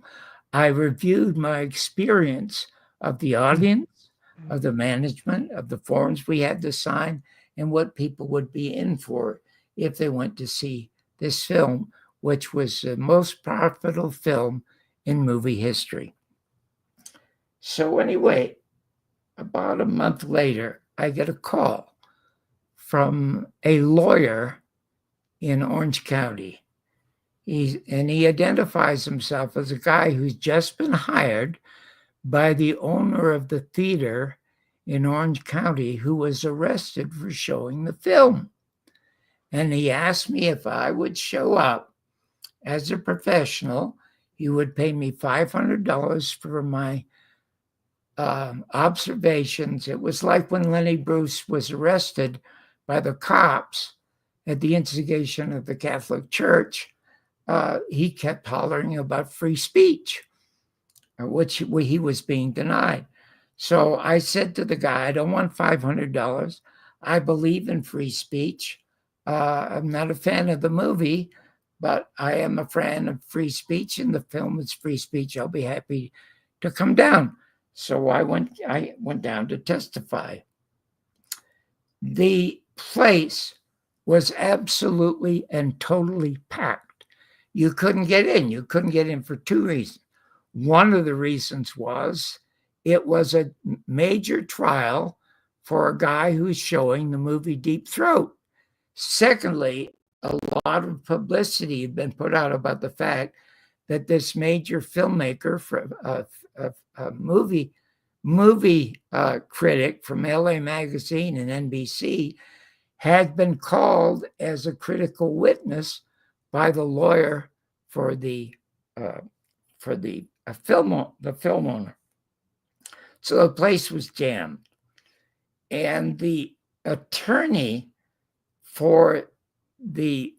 B: I reviewed my experience of the audience, of the management, of the forms we had to sign, and what people would be in for if they went to see this film, which was the most profitable film in movie history. So anyway, about a month later, I get a call from a lawyer in Orange County. He identifies himself as a guy who's just been hired by the owner of the theater in Orange County who was arrested for showing the film. And he asked me if I would show up as a professional. He would pay me $500 for my observations. It was like when Lenny Bruce was arrested by the cops at the instigation of the Catholic Church. He kept hollering about free speech, which he was being denied. So I said to the guy, I don't want $500. I believe in free speech. I'm not a fan of the movie, but I am a fan of free speech, and the film is free speech. I'll be happy to come down. So I went down to testify. The place was absolutely and totally packed. You couldn't get in. You couldn't get in for two reasons. One of the reasons was it was a major trial for a guy who's showing the movie Deep Throat. Secondly, a lot of publicity had been put out about the fact that this major filmmaker, a movie critic from LA Magazine and NBC, had been called as a critical witness by the lawyer for the film owner. So the place was jammed, and the attorney for the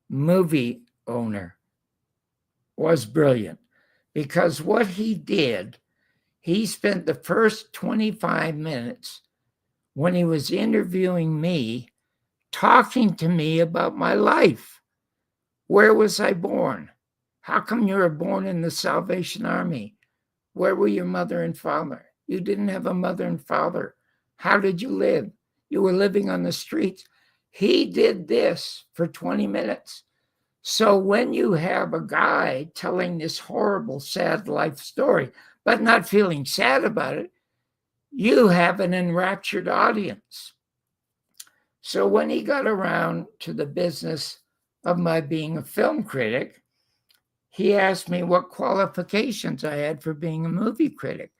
B: movie owner was brilliant, because what he did, he spent the first 25 minutes when he was interviewing me talking to me about my life. Where was I born? How come you were born in the Salvation Army? Where were your mother and father? You didn't have a mother and father. How did you live? You were living on the streets. He did this for 20 minutes. So when you have a guy telling this horrible, sad life story, but not feeling sad about it, you have an enraptured audience. So when he got around to the business of my being a film critic, he asked me what qualifications I had for being a movie critic.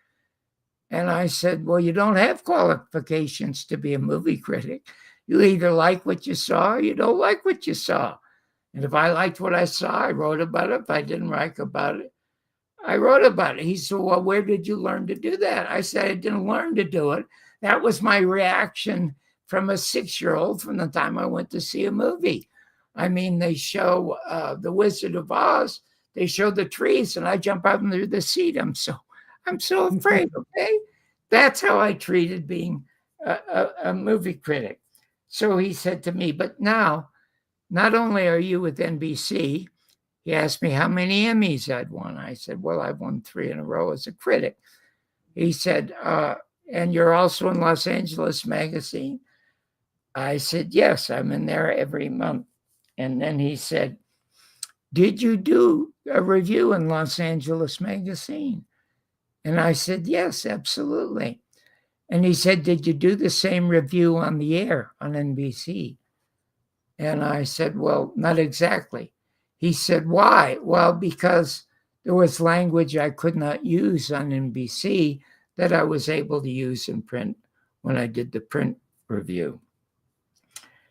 B: And I said, well, you don't have qualifications to be a movie critic. You either like what you saw or you don't like what you saw. And if I liked what I saw, I wrote about it. If I didn't like about it, I wrote about it. He said, well, where did you learn to do that? I said, I didn't learn to do it. That was my reaction from a 6-year-old from the time I went to see a movie. I mean, they show The Wizard of Oz. They show the trees, and I jump out into the seat. I'm so afraid, okay? That's how I treated being a movie critic. So he said to me, but now, not only are you with NBC, he asked me how many Emmys I'd won. I said, well, I've won 3 in a row as a critic. He said, and you're also in Los Angeles Magazine? I said, yes, I'm in there every month. And then he said, did you do a review in Los Angeles Magazine? And I said, yes, absolutely. And he said, did you do the same review on the air on NBC? And I said, well, not exactly. He said, why? Well, because there was language I could not use on NBC that I was able to use in print when I did the print review.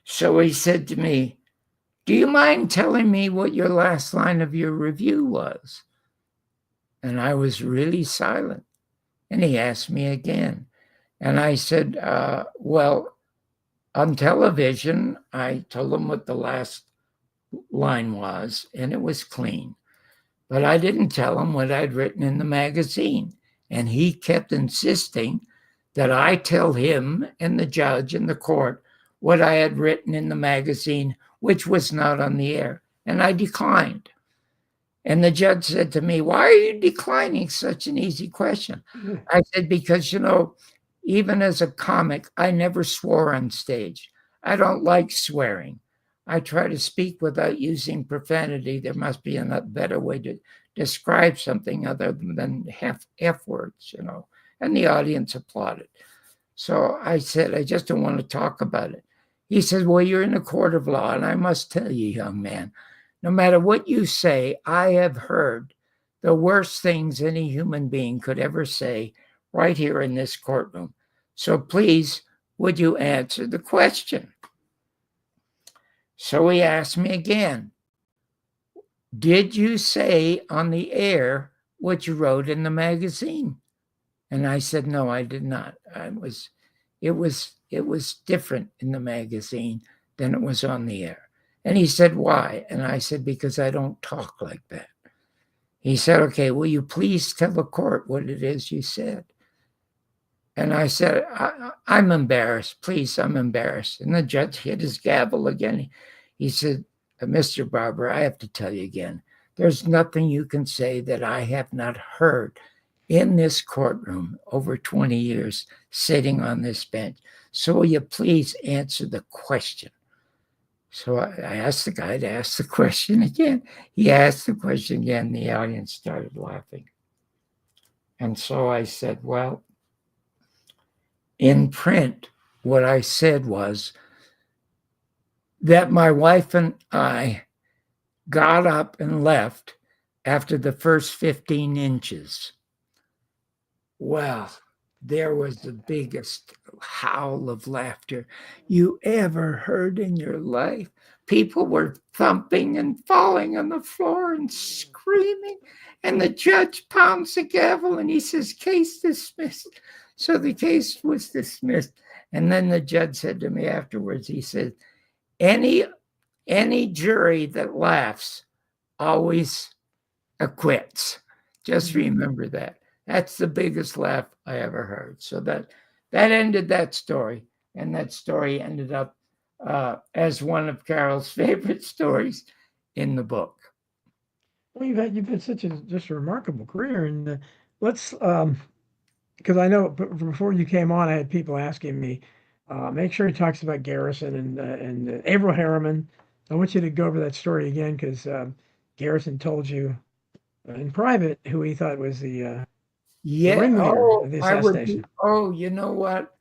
B: So he said to me, do you mind telling me what your last line of your review was? And I was really silent. And he asked me again. And I said, well, on television, I told him what the last line was, and it was clean. But I didn't tell him what I'd written in the magazine. And he kept insisting that I tell him and the judge in the court what I had written in the magazine, which was not on the air. And I declined. And the judge said to me, why are you declining such an easy question? I said, because, even as a comic, I never swore on stage. I don't like swearing. I try to speak without using profanity. There must be a better way to describe something other than F words, and the audience applauded. So I said, I just don't want to talk about it. He said, well, you're in a court of law, and I must tell you, young man, No matter what you say, I have heard the worst things any human being could ever say right here in this courtroom. So please, would you answer the question? So he asked me again, did you say on the air what you wrote in the magazine? And I said, no, I did not. It was different in the magazine than it was on the air. And he said, why? And I said, because I don't talk like that. He said, okay, will you please tell the court what it is you said? And I said, I'm embarrassed. Please, I'm embarrassed. And the judge hit his gavel again. He said, Mr. Barber, I have to tell you again, there's nothing you can say that I have not heard in this courtroom over 20 years sitting on this bench. So will you please answer the question? So I asked the guy to ask the question again. He asked the question again. The audience started laughing. And so I said, well, in print, what I said was that my wife and I got up and left after the first 15 inches. Well, there was the biggest howl of laughter you ever heard in your life. People were thumping and falling on the floor and screaming. And the judge pounds the gavel and he says, case dismissed. So the case was dismissed. And then the judge said to me afterwards, he said, any jury that laughs always acquits. Just remember that. That's the biggest laugh I ever heard. So that ended that story. And that story ended up as one of Carol's favorite stories in the book.
A: Well, you've had such a just a remarkable career, and let's because I know before you came on, I had people asking me, make sure he talks about Garrison and Averill Harriman. I want you to go over that story again because Garrison told you in private who he thought was the ringleader of the assassination.
B: You know what?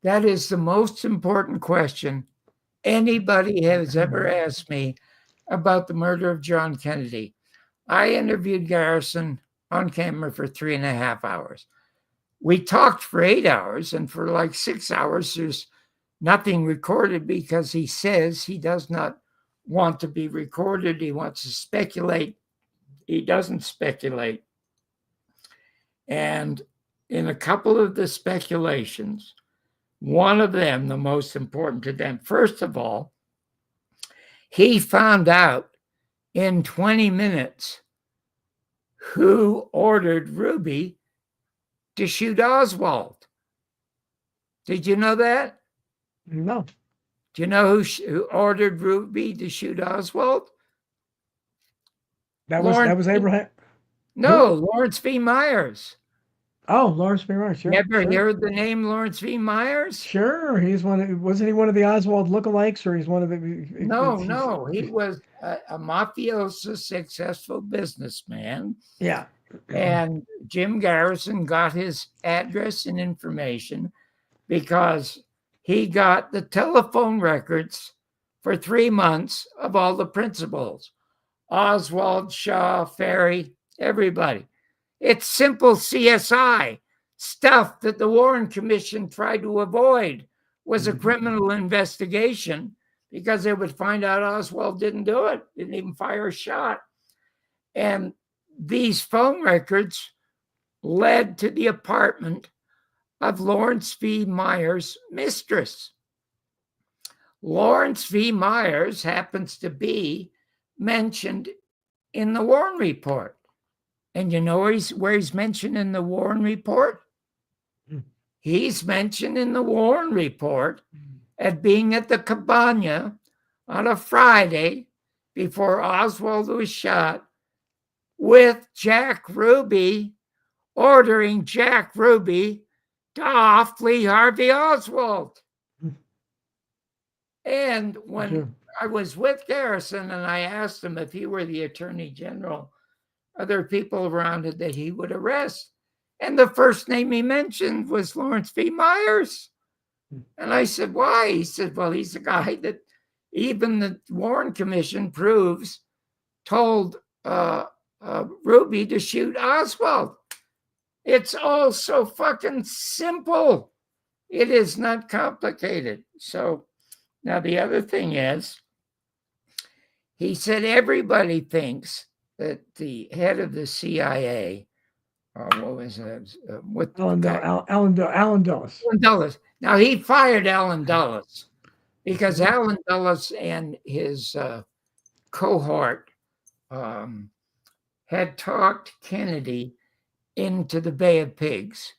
B: That is the most important question anybody has ever asked me about the murder of John Kennedy. I interviewed Garrison on camera for 3.5 hours. We talked for 8 hours, and for like 6 hours, there's nothing recorded because he says he does not want to be recorded. He wants to speculate. He doesn't speculate. And in a couple of the speculations, one of them, the most important to them, first of all, he found out in 20 minutes who ordered Ruby to shoot Oswald. Did you know that?
A: No.
B: Do you know who ordered Ruby to shoot Oswald?
A: That was Abraham.
B: No, Lawrence V. Myers.
A: Oh, Lawrence V. Myers. Sure.
B: Never heard the name Lawrence V. Myers?
A: Sure, he's wasn't he one of the Oswald lookalikes, or he's one of the?
B: No, he was a mafioso, successful businessman.
A: Yeah.
B: And Jim Garrison got his address and information because he got the telephone records for 3 months of all the principals. Oswald, Shaw, Ferry, everybody. It's simple CSI stuff that the Warren Commission tried to avoid was a criminal investigation because they would find out Oswald didn't do it, didn't even fire a shot. And these phone records led to the apartment of Lawrence V. Myers' mistress. Lawrence V. Myers happens to be mentioned in the Warren Report. And you know where he's mentioned in the Warren Report? He's mentioned in the Warren Report as being at the Cabana on a Friday before Oswald was shot with Jack Ruby, ordering Jack Ruby to off Lee Harvey Oswald. And when I was with Garrison and I asked him if he were the Attorney General, are there people around it that he would arrest? And the first name he mentioned was Lawrence V. Myers. And I said, why? He said, well, he's a guy that even the Warren Commission proves told Ruby to shoot Oswald. It's all so fucking simple. It is not complicated. So now the other thing is, he said everybody thinks that the head of the CIA, what was it? What
A: Alan,
B: guy?
A: Alan Dulles.
B: Alan Dulles. Now he fired Alan Dulles because Alan Dulles and his cohort had talked Kennedy into the Bay of Pigs,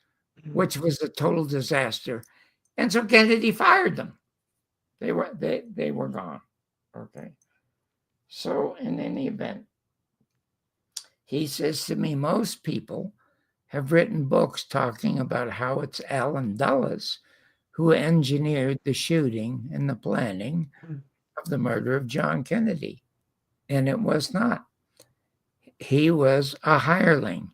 B: which was a total disaster, and so Kennedy fired them. They were gone. Okay. So in any event, he says to me, most people have written books talking about how it's Alan Dulles who engineered the shooting and the planning of the murder of John Kennedy. And it was not. He was a hireling.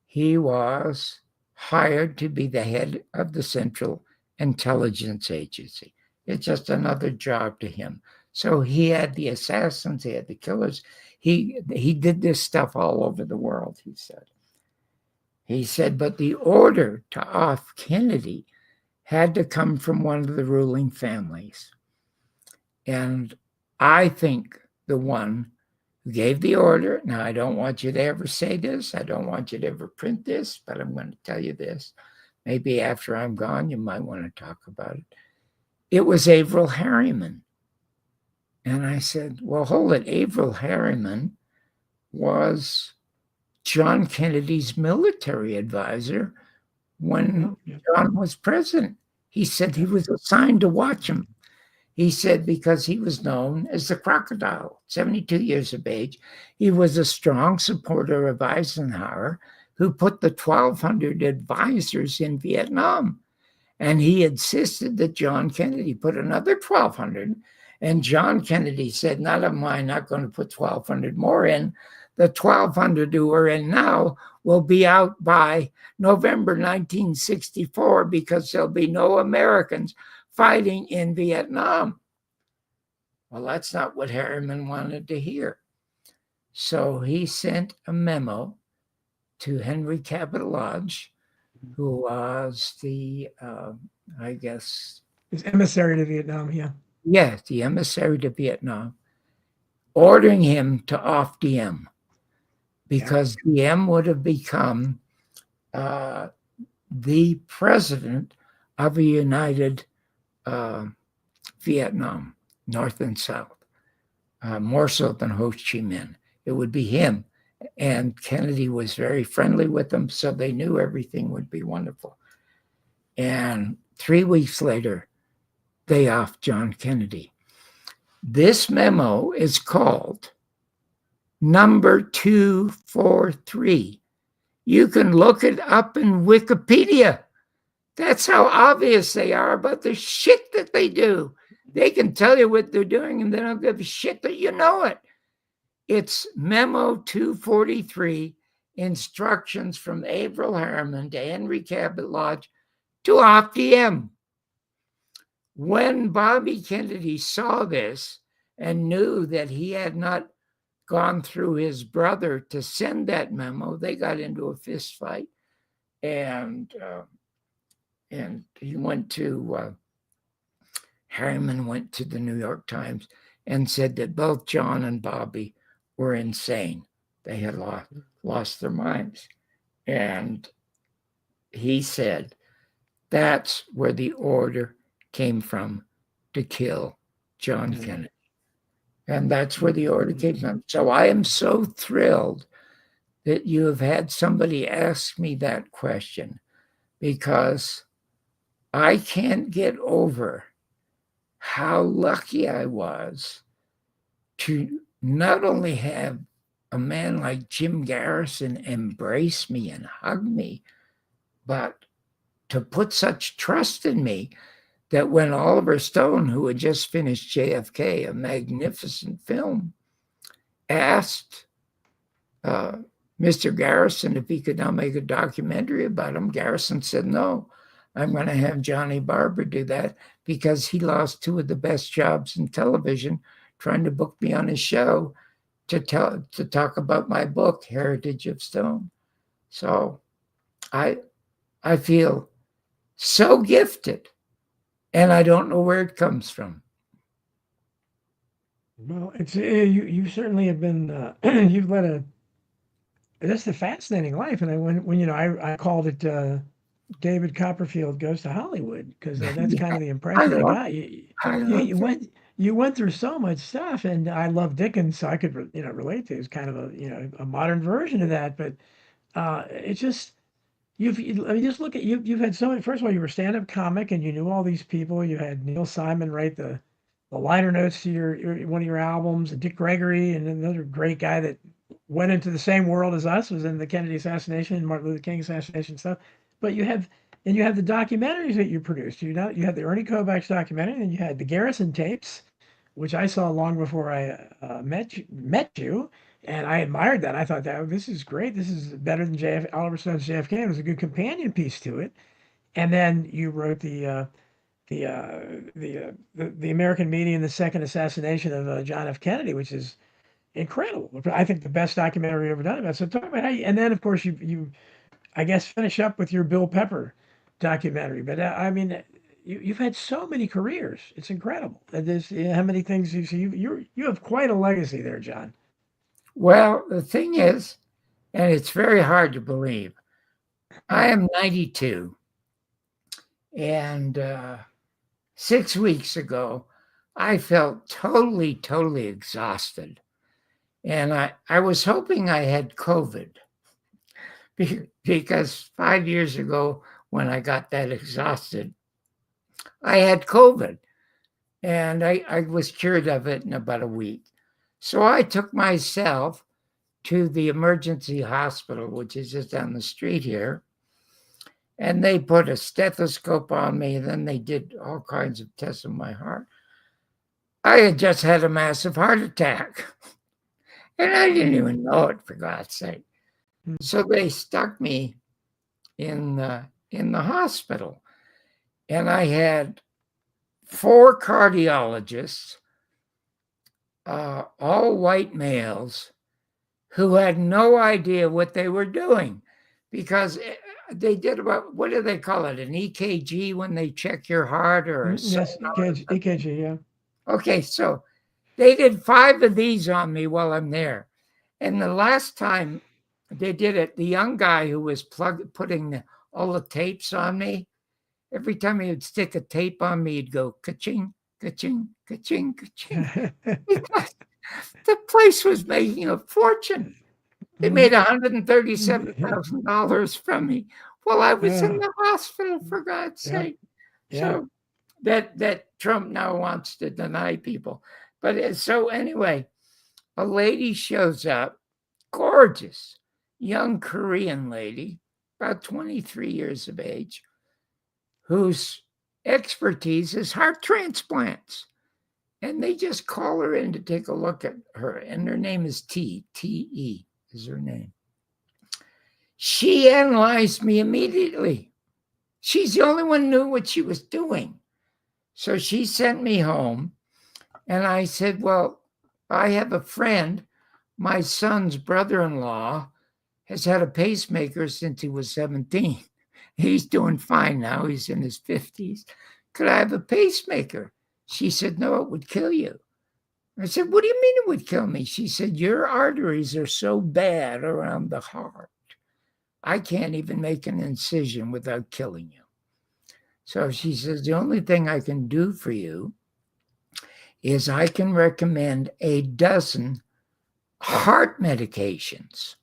B: He was hired to be the head of the Central Intelligence Agency. It's just another job to him. So he had the assassins, he had the killers. He did this stuff all over the world, he said. He said, but the order to off Kennedy had to come from one of the ruling families. And I think the one who gave the order, now I don't want you to ever say this, I don't want you to ever print this, but I'm going to tell you this. Maybe after I'm gone, you might want to talk about it. It was Averell Harriman. And I said, well, hold it. Averell Harriman was John Kennedy's military advisor when John was president. He said he was assigned to watch him. He said because he was known as the crocodile, 72 years of age. He was a strong supporter of Eisenhower, who put the 1,200 advisors in Vietnam. And he insisted that John Kennedy put another 1,200. And John Kennedy said, not of mine, not going to put 1,200 more in. The 1,200 who are in now will be out by November 1964 because there'll be no Americans fighting in Vietnam. Well, that's not what Harriman wanted to hear. So he sent a memo to Henry Cabot Lodge, who was the, I guess...
A: his emissary to Vietnam, yeah.
B: Yes, the emissary to Vietnam, ordering him to off Diem because Diem would have become the president of a united Vietnam, North and South, more so than Ho Chi Minh. It would be him. And Kennedy was very friendly with them, so they knew everything would be wonderful. And 3 weeks later, they offed John Kennedy. This memo is called number 243. You can look it up in Wikipedia. That's how obvious they are about the shit that they do. They can tell you what they're doing and they don't give a shit that you know it. It's Memo 243, instructions from Averell Harriman to Henry Cabot Lodge to off Diem. When Bobby Kennedy saw this and knew that he had not gone through his brother to send that memo, they got into a fist fight. And he went to, Harriman went to the New York Times and said that both John and Bobby were insane. They had lost their minds. And he said, that's where the order came from to kill John Kennedy. And that's where the order came from. So I am so thrilled that you have had somebody ask me that question, because I can't get over how lucky I was to not only have a man like Jim Garrison embrace me and hug me, but to put such trust in me that when Oliver Stone, who had just finished JFK, a magnificent film, asked Mr. Garrison if he could now make a documentary about him, Garrison said, no, I'm going to have Johnny Barber do that because he lost 2 of the best jobs in television trying to book me on his show. to talk about my book, Heritage of Stone. So I feel so gifted, and I don't know where it comes from.
A: Well, it's you certainly have been you've led a that's a fascinating life, and when I called it David Copperfield Goes to Hollywood because that's kind
B: Yeah,
A: of the
B: I
A: impression I
B: love,
A: got. You,
B: I
A: you
B: love
A: you
B: it.
A: went through so much stuff, and I love Dickens, so I could relate to. It's kind of a a modern version of that, but it's just I mean, just look at you. You've had so many. First of all, you were stand-up comic, and you knew all these people. You had Neil Simon write the liner notes to your one of your albums, and Dick Gregory, and another great guy that went into the same world as us, was in the Kennedy assassination and Martin Luther King assassination stuff. But you have the documentaries that you produced. You had the Ernie Kovacs documentary, and you had the Garrison tapes, which I saw long before I met you, and I admired that. I thought that this is great. This is better than Oliver Stone's JFK. It was a good companion piece to it. And then you wrote the American Media and the Second Assassination of John F. Kennedy, which is incredible. I think the best documentary ever done about it. So talk about how you, and then of course you I guess finish up with your Bill Pepper documentary. But I mean, you've had so many careers. It's incredible. And there's how many things you see. You have quite a legacy there, John.
B: Well, the thing is, and it's very hard to believe, I am 92, and 6 weeks ago, I felt totally, totally exhausted. And I was hoping I had COVID because 5 years ago, when I got that exhausted, I had COVID and I was cured of it in about a week. So I took myself to the emergency hospital, which is just down the street here. And they put a stethoscope on me. And then they did all kinds of tests on my heart. I had just had a massive heart attack. And I didn't even know it, for God's sake. So they stuck me in the hospital. And I had 4 cardiologists, all white males, who had no idea what they were doing because they did about, what do they call it, an EKG when they check your heart, or a
A: Yes,
B: sonar?
A: EKG, yeah.
B: Okay, so they did 5 of these on me while I'm there. And the last time they did it, the young guy who was putting all the tapes on me, every time he would stick a tape on me, he'd go ka-ching, ka-ching, ka-ching, ka-ching. Because the place was making a fortune. They made $137,000 from me while I was in the hospital, for God's
A: Yeah,
B: sake.
A: yeah.
B: So that Trump now wants to deny people. But so anyway, a lady shows up, gorgeous, young Korean lady, about 23 years of age, whose expertise is heart transplants. And they just call her in to take a look at her. And her name is T.E. is her name. She analyzed me immediately. She's the only one who knew what she was doing. So she sent me home. And I said, well, I have a friend, my son's brother-in-law has had a pacemaker since he was 17. He's doing fine now. He's in his 50s. Could I have a pacemaker? She said, no, it would kill you. I said, what do you mean it would kill me? She said, your arteries are so bad around the heart. I can't even make an incision without killing you. So she says, the only thing I can do for you is I can recommend a dozen heart medications.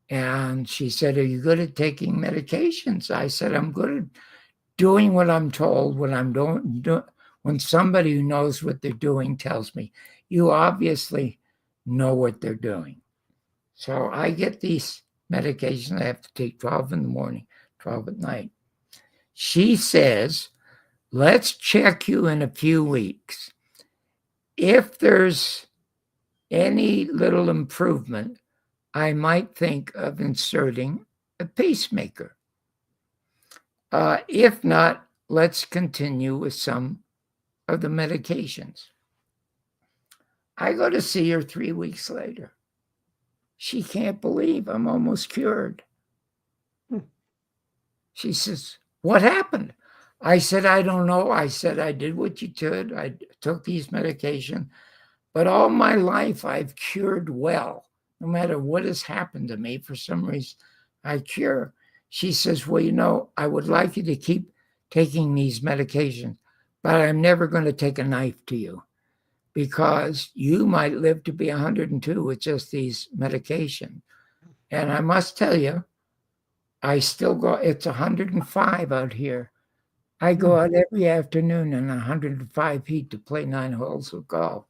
B: And she said, are you good at taking medications? I said, I'm good at doing what I'm told, what I'm doing. When somebody who knows what they're doing tells me, you obviously know what they're doing. So I get these medications. I have to take 12 in the morning, 12 at night. She says, let's check you in a few weeks. If there's any little improvement, I might think of inserting a pacemaker. If not, let's continue with some of the medications. I go to see her 3 weeks later. She can't believe I'm almost cured.
A: Hmm.
B: She says, "What happened?" I said, "I don't know." I said, "I did what you could. I took these medications, but all my life I've cured well. No matter what has happened to me, for some reason, I cure." She says, "Well, I would like you to keep taking these medications, but I'm never going to take a knife to you because you might live to be 102 with just these medications." And I must tell you, I still go, it's 105 out here. I
A: Hmm.
B: go out every afternoon in 105 heat to play 9 holes of golf.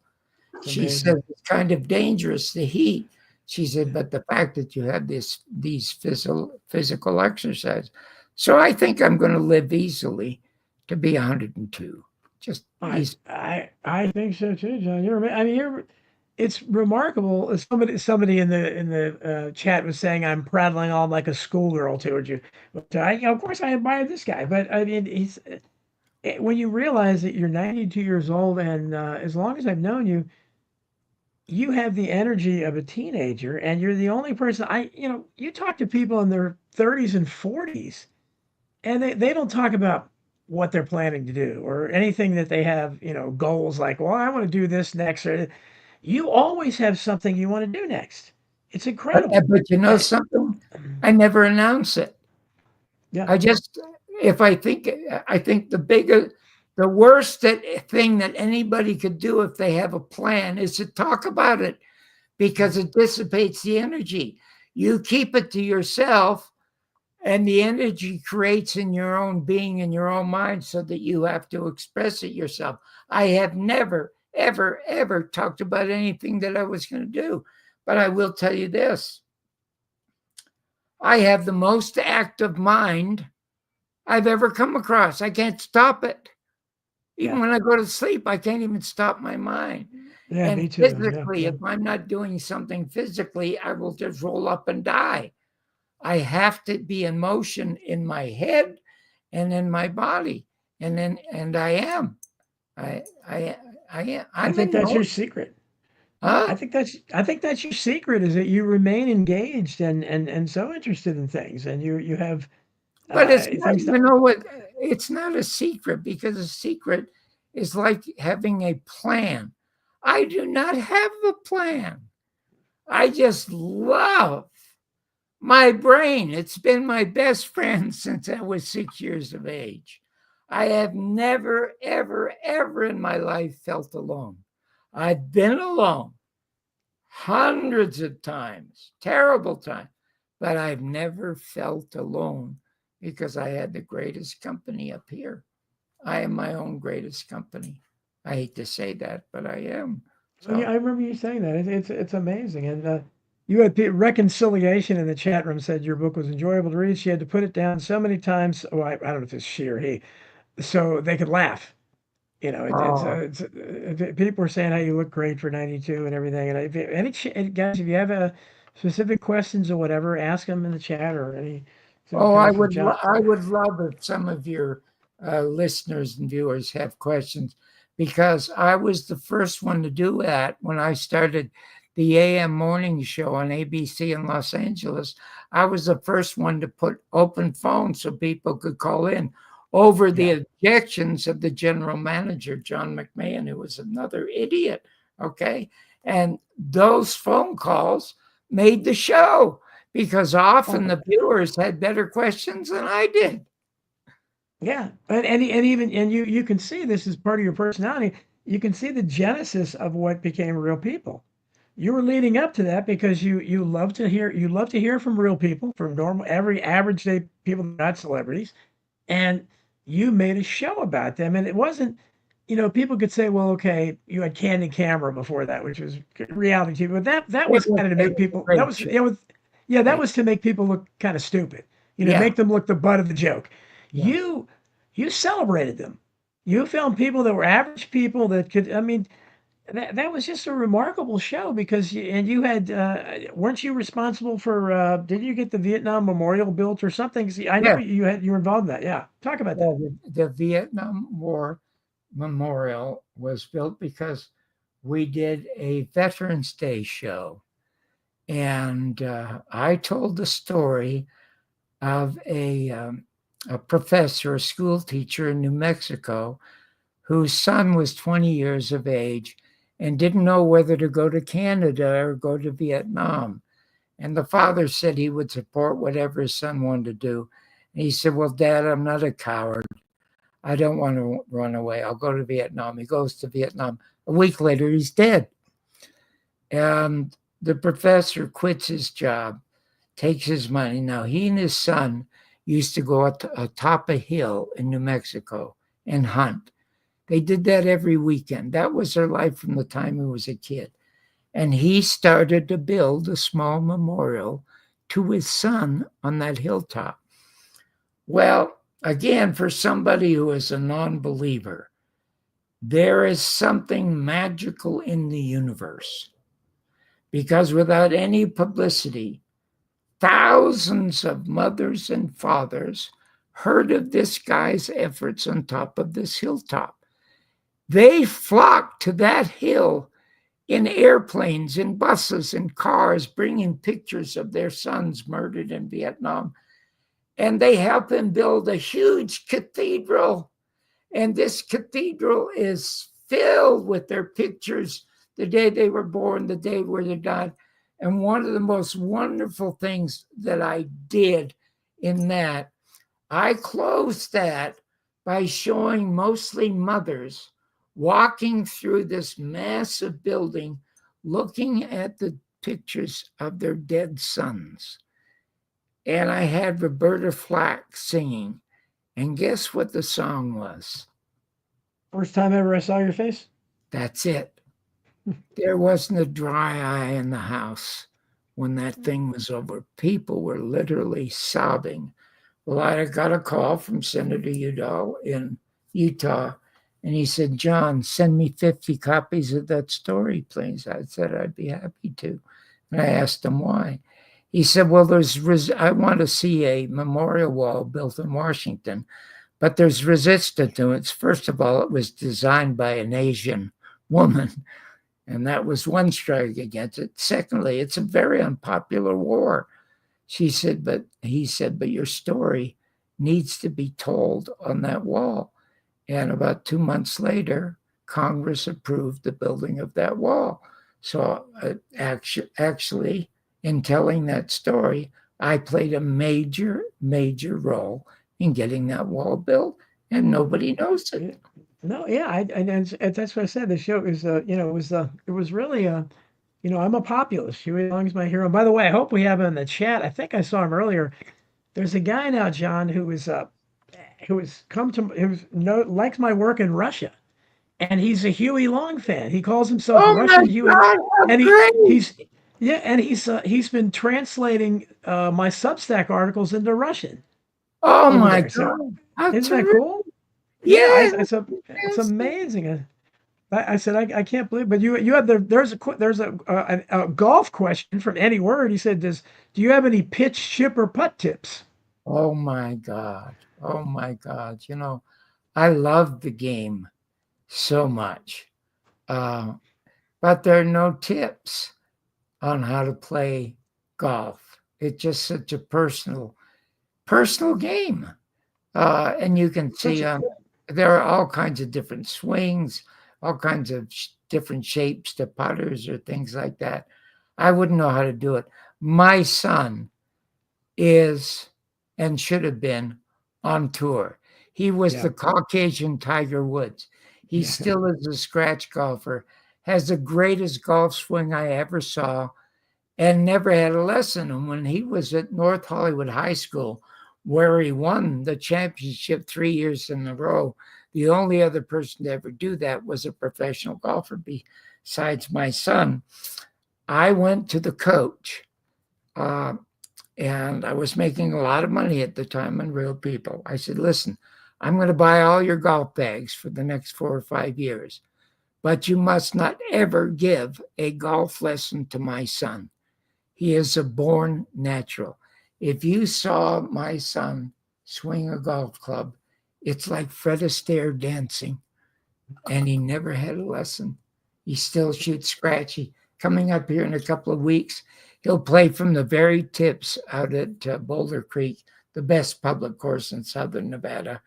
A: It's
B: She said
A: amazing.
B: it's kind of dangerous, the heat. She said, but the fact that you have these physical exercise. So I think I'm going to live easily to be 102. Just
A: I
B: easy.
A: I think so too, John. You're. It's remarkable. Somebody in the chat was saying I'm prattling on like a schoolgirl towards you. But of course, I admire this guy. But I mean, when you realize that you're 92 years old, and as long as I've known you, you have the energy of a teenager, and you're the only person you talk to people in their 30s and 40s, and they don't talk about what they're planning to do or anything that they have, goals like, well, I want to do this next. Or you always have something you want to do next. It's
B: But,
A: incredible.
B: but you know
A: And,
B: something? I never announce it.
A: yeah,
B: I just, if I think the worst thing that anybody could do if they have a plan is to talk about it because it dissipates the energy. You keep it to yourself, and the energy creates in your own being, in your own mind, so that you have to express it yourself. I have never, ever, ever talked about anything that I was going to do. But I will tell you this: I have the most active mind I've ever come across. I can't stop it. Even
A: yeah,
B: when I go to sleep, I can't even stop my mind.
A: yeah,
B: And
A: me too. Yeah,
B: physically,
A: yeah.
B: if I'm not doing something physically, I will just roll up and die. I have to be in motion in my head and in my body. And I am. I I am.
A: I
B: I'm
A: think
B: in
A: that's your
B: motion.
A: secret.
B: Huh?
A: I think that's your secret is that you remain engaged and so interested in things, and you have
B: But it's not,
A: things to.
B: what? It's not a secret because a secret is like having a plan. I do not have a plan. I just love my brain. It's been my best friend since I was 6 years of age. I have never, ever, ever in my life felt alone. I've been alone hundreds of times, terrible times, but I've never felt alone because I had the greatest company up here. I am my own greatest company. I hate to say that, but I am.
A: Oh, yeah,
B: So,
A: I remember you saying that. It's amazing. And you had reconciliation in the chat room said your book was enjoyable to read. She had to put it down so many times. Oh, I don't know if it's she or he, so they could laugh.
B: oh,
A: People were saying how you look great for 92 and everything. And if guys, if you have specific questions or whatever, ask them in the chat or any specific
B: oh,
A: comments for John.
B: I would love if some of your listeners and viewers have questions because I was the first one to do that when I started the AM morning show on ABC in Los Angeles. I was the first one to put open phones so people could call in over the
A: Yeah.
B: objections of the general manager, John McMahon, who was another idiot. Okay. And those phone calls made the show because often
A: Oh,
B: the viewers had better questions than I did.
A: yeah. And even you can see this is part of your personality. You can see the genesis of what became real people. You were leading up to that because you love to hear from real people, from normal every average day people that are not celebrities, and you made a show about them. And it wasn't, people could say, well, okay, you had Candid Camera before that, which was reality TV, but that was kind of to
B: It
A: make
B: was a
A: people that
B: great
A: was
B: show.
A: it was yeah, that
B: Great.
A: was to make people look kind of stupid,
B: Yeah.
A: make them look the butt of the joke.
B: Yeah.
A: You celebrated them. You found people that were average people that could, I mean, that was just a remarkable show because you had weren't you responsible for did you get the Vietnam Memorial built or something? See, I know
B: Yeah.
A: you were involved in that. Yeah. Talk about that.
B: Well, the Vietnam War Memorial was built because we did a Veterans Day show. And I told the story of a professor, a school teacher in New Mexico, whose son was 20 years of age and didn't know whether to go to Canada or go to Vietnam. And the father said he would support whatever his son wanted to do. And he said, "Well, Dad, I'm not a coward. I don't want to run away. I'll go to Vietnam." He goes to Vietnam. A week later, he's dead. And the professor quits his job, takes his money. Now, he and his son used to go atop a hill in New Mexico and hunt. They did that every weekend. That was their life from the time he was a kid. And he started to build a small memorial to his son on that hilltop. Well, again, for somebody who is a non-believer, there is something magical in the universe. Because without any publicity, thousands of mothers and fathers heard of this guy's efforts on top of this hilltop. They flocked to that hill in airplanes, in buses, in cars, bringing pictures of their sons murdered in Vietnam. And they helped him build a huge cathedral. And this cathedral is filled with their pictures, the day they were born, the day where they died. And one of the most wonderful things that I did in that, I closed that by showing mostly mothers walking through this massive building, looking at the pictures of their dead sons. And I had Roberta Flack singing. And guess what the song was?
A: First time ever I saw your face?
B: That's it. There wasn't a dry eye in the house when that thing was over. People were literally sobbing. Well, I got a call from Senator Udall in Utah, and he said, "John, send me 50 copies of that story, please." I said, "I'd be happy to." And I asked him why. He said, "Well, I want to see a memorial wall built in Washington, but there's resistance to it. First of all, it was designed by an Asian woman, and that was one strike against it. Secondly, it's a very unpopular war." He said, but your story needs to be told on that wall. And about 2 months later, Congress approved the building of that wall. So actually, in telling that story, I played a major, major role in getting that wall built, and nobody knows it.
A: No, yeah, and that's what I said. The show is, it was really, I'm a populist. Huey Long's my hero. And by the way, I hope we have him in the chat. I think I saw him earlier. There's a guy now, John, who likes my work in Russia, and he's a Huey Long fan. He calls himself
B: Oh
A: Russian
B: my
A: Huey,
B: God,
A: and
B: great.
A: he's been translating my Substack articles into Russian
B: Oh
A: over
B: my
A: there. So
B: God. How
A: isn't that
B: terrific.
A: cool? Yeah,
B: Yeah,
A: it's amazing. I said I can't believe, but you have there's a golf question from Eddie Word. He said, do you have any pitch, chip, or putt tips?
B: oh my God. Oh my God. I love the game so much. But there are no tips on how to play golf. It's just such a personal game. And you can see there are all kinds of different swings, all kinds of different shapes to putters or things like that. I wouldn't know how to do it. My son is and should have been on tour. He was the Caucasian Tiger Woods. He still is a scratch golfer, has the greatest golf swing I ever saw, and never had a lesson. And when he was at North Hollywood High School, where he won the championship 3 years in a row, the only other person to ever do that was a professional golfer besides my son. I went to the coach, and I was making a lot of money at the time on Real People. I said, "Listen, I'm going to buy all your golf bags for the next 4 or 5 years, but you must not ever give a golf lesson to my son. He is a born natural. If you saw my son swing a golf club, it's like Fred Astaire dancing, and he never had a lesson. He still shoots scratchy. Coming up here in a couple of weeks, he'll play from the very tips out at Boulder Creek, the best public course in southern Nevada.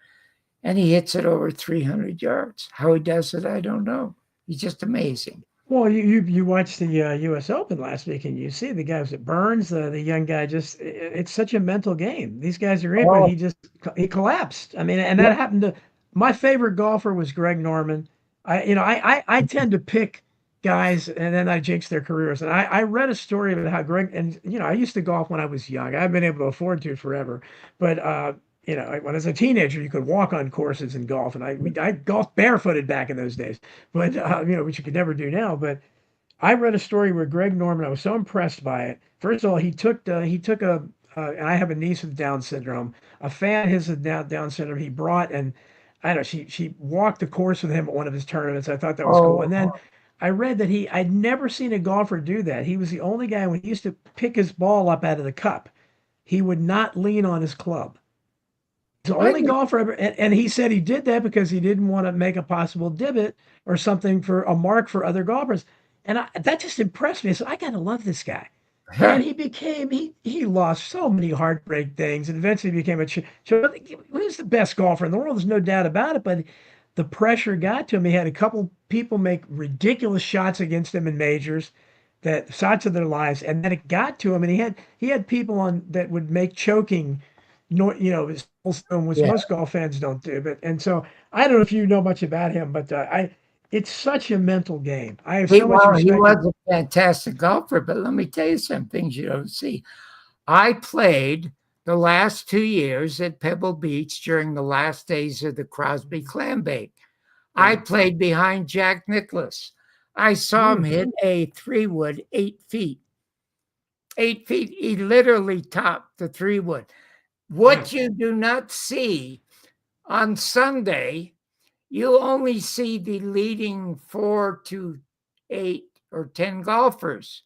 B: And he hits it over 300 yards. How he does it, I don't know. He's just amazing.
A: Well, you watched the U.S. Open last week, and you see the guys that Burns, the young guy, just it's such a mental game. These guys are in, but
B: Oh,
A: he collapsed. I mean, and
B: yeah.
A: that happened to my favorite golfer was Greg Norman. I tend to pick guys, and then I jinx their careers. And I read a story about how Greg, and I used to golf when I was young. I've been able to afford to forever, but when I was a teenager, you could walk on courses and golf, and I golfed barefooted back in those days, but which you could never do now. But I read a story where Greg Norman, I was so impressed by it. First of all, he took and I have a niece with Down syndrome. A fan his with Down syndrome. He brought and I don't know. She walked the course with him at one of his tournaments. I thought that was cool.
B: Oh,
A: And then I read that I'd never seen a golfer do that. He was the only guy when he used to pick his ball up out of the cup, he would not lean on his club. He's the only
B: really?
A: golfer ever, and he said he did that because he didn't want to make a possible divot or something for a mark for other golfers. And that just impressed me. So I got to love this guy. And he lost so many heartbreak things and eventually became he was the best golfer in the world. There's no doubt about it. But the pressure got to him. He had a couple people make ridiculous shots against him in majors, that shots of their lives, and then it got to him. And he had people on that would make choking, his which
B: Yeah.
A: most golf fans don't do. But and so I don't know if you know much about him, but it's such a mental game. I have so much
B: He
A: respect.
B: was a fantastic golfer, but let me tell you some things you don't see. I played the last 2 years at Pebble Beach during the last days of the Crosby Clambake. I
A: Yeah.
B: played behind Jack Nicklaus. I saw him hit a 3-wood 8 feet. 8 feet. He literally topped the 3-wood. What
A: Wow.
B: you do not see on Sunday, you only see the leading 4 to 8 or 10 golfers.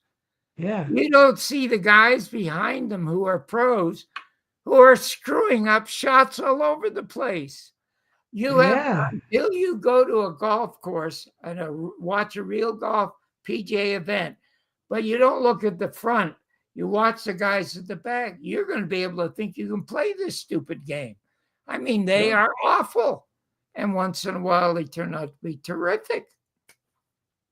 A: Yeah.
B: You don't see the guys behind them who are pros who are screwing up shots all over the place. You have,
A: Yeah.
B: until you go to a golf course and watch a real golf PGA event, but you don't look at the front, you watch the guys at the back, you're going to be able to think you can play this stupid game. I mean, they
A: Sure.
B: are awful. And once in a while, they turn out to be terrific.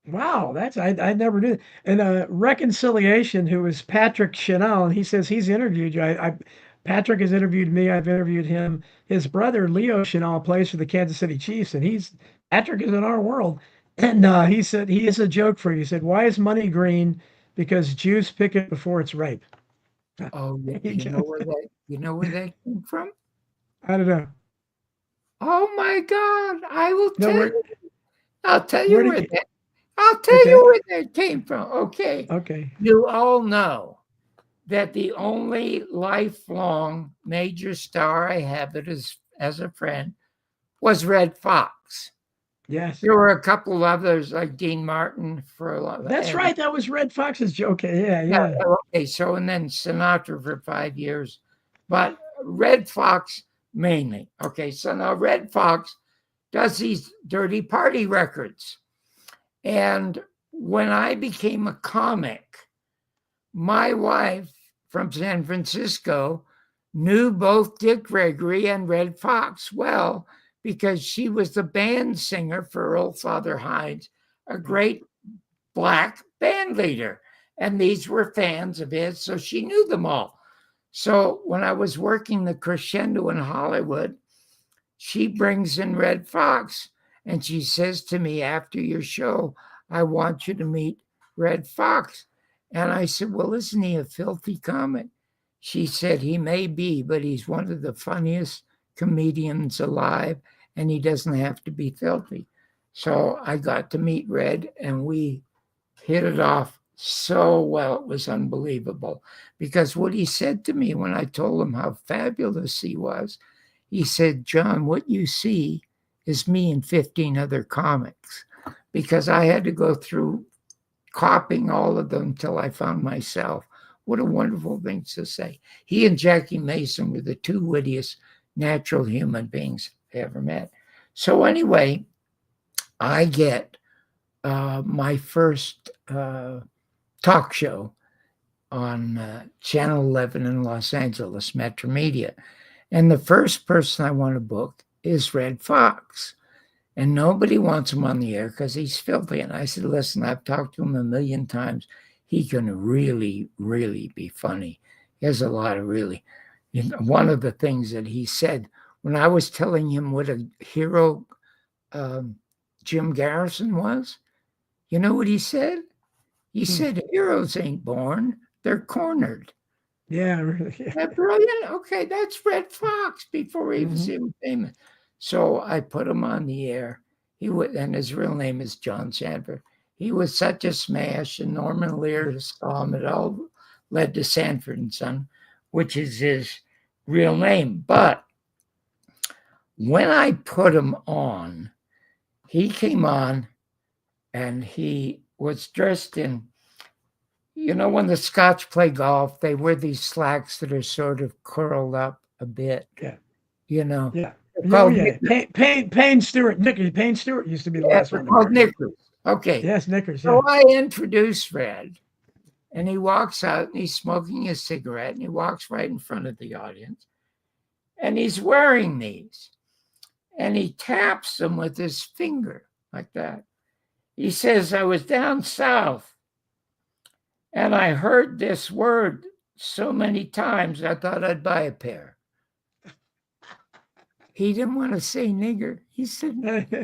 A: Wow, I never knew. And Reconciliation, who is Patrick Chanel, and he says he's interviewed you. Patrick has interviewed me. I've interviewed him. His brother Leo Chanel plays for the Kansas City Chiefs, and Patrick is in our world. And he said he is a joke for you. He said, "Why is money green? Because Jews pick it before it's ripe."
B: Oh, you know where that came from?
A: I don't know.
B: Oh my God! I will
A: No,
B: tell you. I'll tell
A: where
B: you
A: did
B: where
A: you?
B: that. I'll tell
A: Okay,
B: you where that came from. Okay,
A: okay.
B: you all know that the only lifelong major star I have as a friend was Red Fox.
A: Yes,
B: There were a couple others like Dean Martin for a lot.
A: that's right. That was Red Fox's joke. Okay, yeah, yeah.
B: Okay, so and then Sinatra for 5 years, but Red Fox mainly. Okay, so now Red Fox does these dirty party records. And when I became a comic, my wife from San Francisco knew both Dick Gregory and Red Fox well because she was the band singer for Earl Father Hines, a great black band leader. And these were fans of his, so she knew them all. So when I was working the Crescendo in Hollywood, she brings in Red Fox and she says to me after your show, "I want you to meet Red Fox." And I said, "Well, isn't he a filthy comic?" She said, "He may be, but he's one of the funniest comedians alive and he doesn't have to be filthy." So I got to meet Red and we hit it off so well. It was unbelievable because what he said to me when I told him how fabulous he was, he said, "John, what you see is me and 15 other comics," because I had to go through copying all of them until I found myself. What a wonderful thing to say. He and Jackie Mason were the two wittiest natural human beings I ever met. So anyway, I get my first talk show on Channel 11 in Los Angeles, Metro Media. And the first person I want to book is Red Fox. And nobody wants him on the air because he's filthy. And I said, listen, I've talked to him a million times. He can really, really be funny. He has a lot of really. One of the things that he said when I was telling him what a hero Jim Garrison was, you know what he said? He said, heroes ain't born, they're cornered.
A: Yeah, really. Yeah.
B: That brilliant? Okay, that's Red Fox before he was even famous. So I put him on the air. He would, and his real name is John Sanford. He was such a smash, and Norman Lear saw him. It all led to Sanford and Son, which is his real name. But when I put him on, he came on and he was dressed in, you know, when the Scotch play golf, they wear these slacks that are sort of curled up a bit.
A: Yeah.
B: You know,
A: Yeah.
B: they're
A: Oh,
B: called
A: yeah.
B: knickers.
A: Payne Stewart. Payne Stewart used to be the
B: Yeah,
A: last
B: they're
A: one to
B: called
A: wear it.
B: knickers. Okay.
A: Yes, knickers.
B: So
A: Yeah.
B: I introduce Red, and he walks out and he's smoking a cigarette, and he walks right in front of the audience, and he's wearing these, and he taps them with his finger like that. He says, I was down south, and I heard this word so many times, I thought I'd buy a pair. He didn't want to say nigger. He said,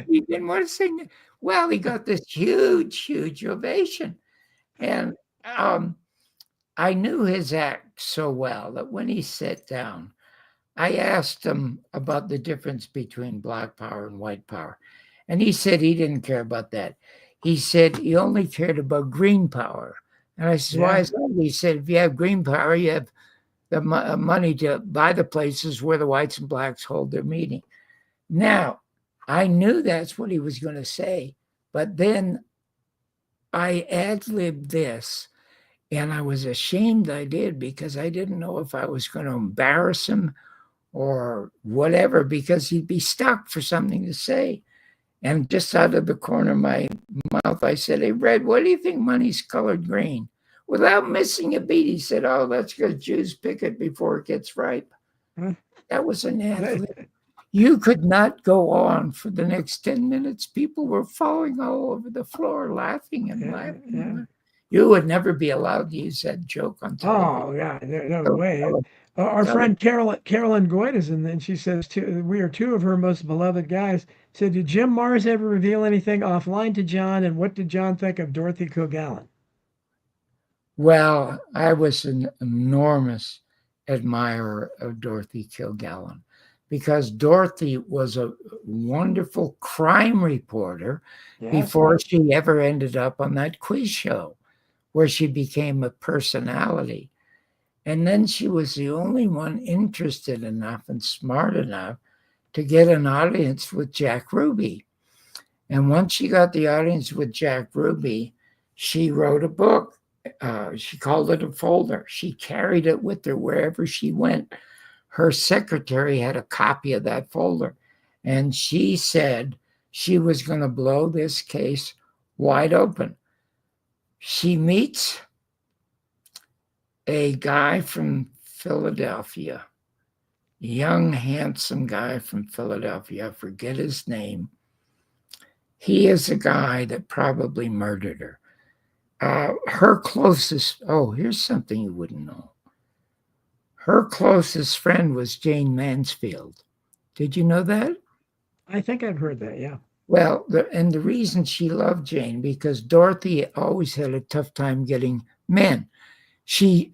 B: he didn't want to say nigger. Well, he got this huge ovation. And I knew his act so well that when he sat down, I asked him about the difference between black power and white power. And he said he didn't care about that. He said he only cared about green power. And I said, why is that? He said, if you have green power, you have the money to buy the places where the whites and blacks hold their meeting. Now, I knew that's what he was going to say, but then I ad-libbed this, and I was ashamed I did because I didn't know if I was going to embarrass him or whatever, because he'd be stuck for something to say. And just out of the corner of my mouth, I said, hey, Red, what do you think money's colored green? Without missing a beat, he said, oh, that's because Jews pick it before it gets ripe. That was an ad-lib. You could not go on for the next 10 minutes. People were falling all over the floor, laughing and laughing.
A: Yeah.
B: You would never be allowed to use that joke on television.
A: Oh, yeah. No way. Our friend Carolyn Goyd is in, and she says, we are two of her most beloved guys. Said, did Jim Mars ever reveal anything offline to John? And what did John think of Dorothy Kilgallen?
B: Well, I was an enormous admirer of Dorothy Kilgallen because Dorothy was a wonderful crime reporter before she ever ended up on that quiz show where she became a personality. And then she was the only one interested enough and smart enough to get an audience with Jack Ruby. And once she got the audience with Jack Ruby, she wrote a book. She called it a folder. She carried it with her wherever she went. Her secretary had a copy of that folder. And she said she was going to blow this case wide open. She meets a guy from Philadelphia, a young, handsome guy from Philadelphia. I forget his name. He is a guy that probably murdered her. Her closest, here's something you wouldn't know. Her closest friend was Jane Mansfield. Did you know that?
A: I think I've heard that, yeah.
B: Well, the reason she loved Jane, because Dorothy always had a tough time getting men. She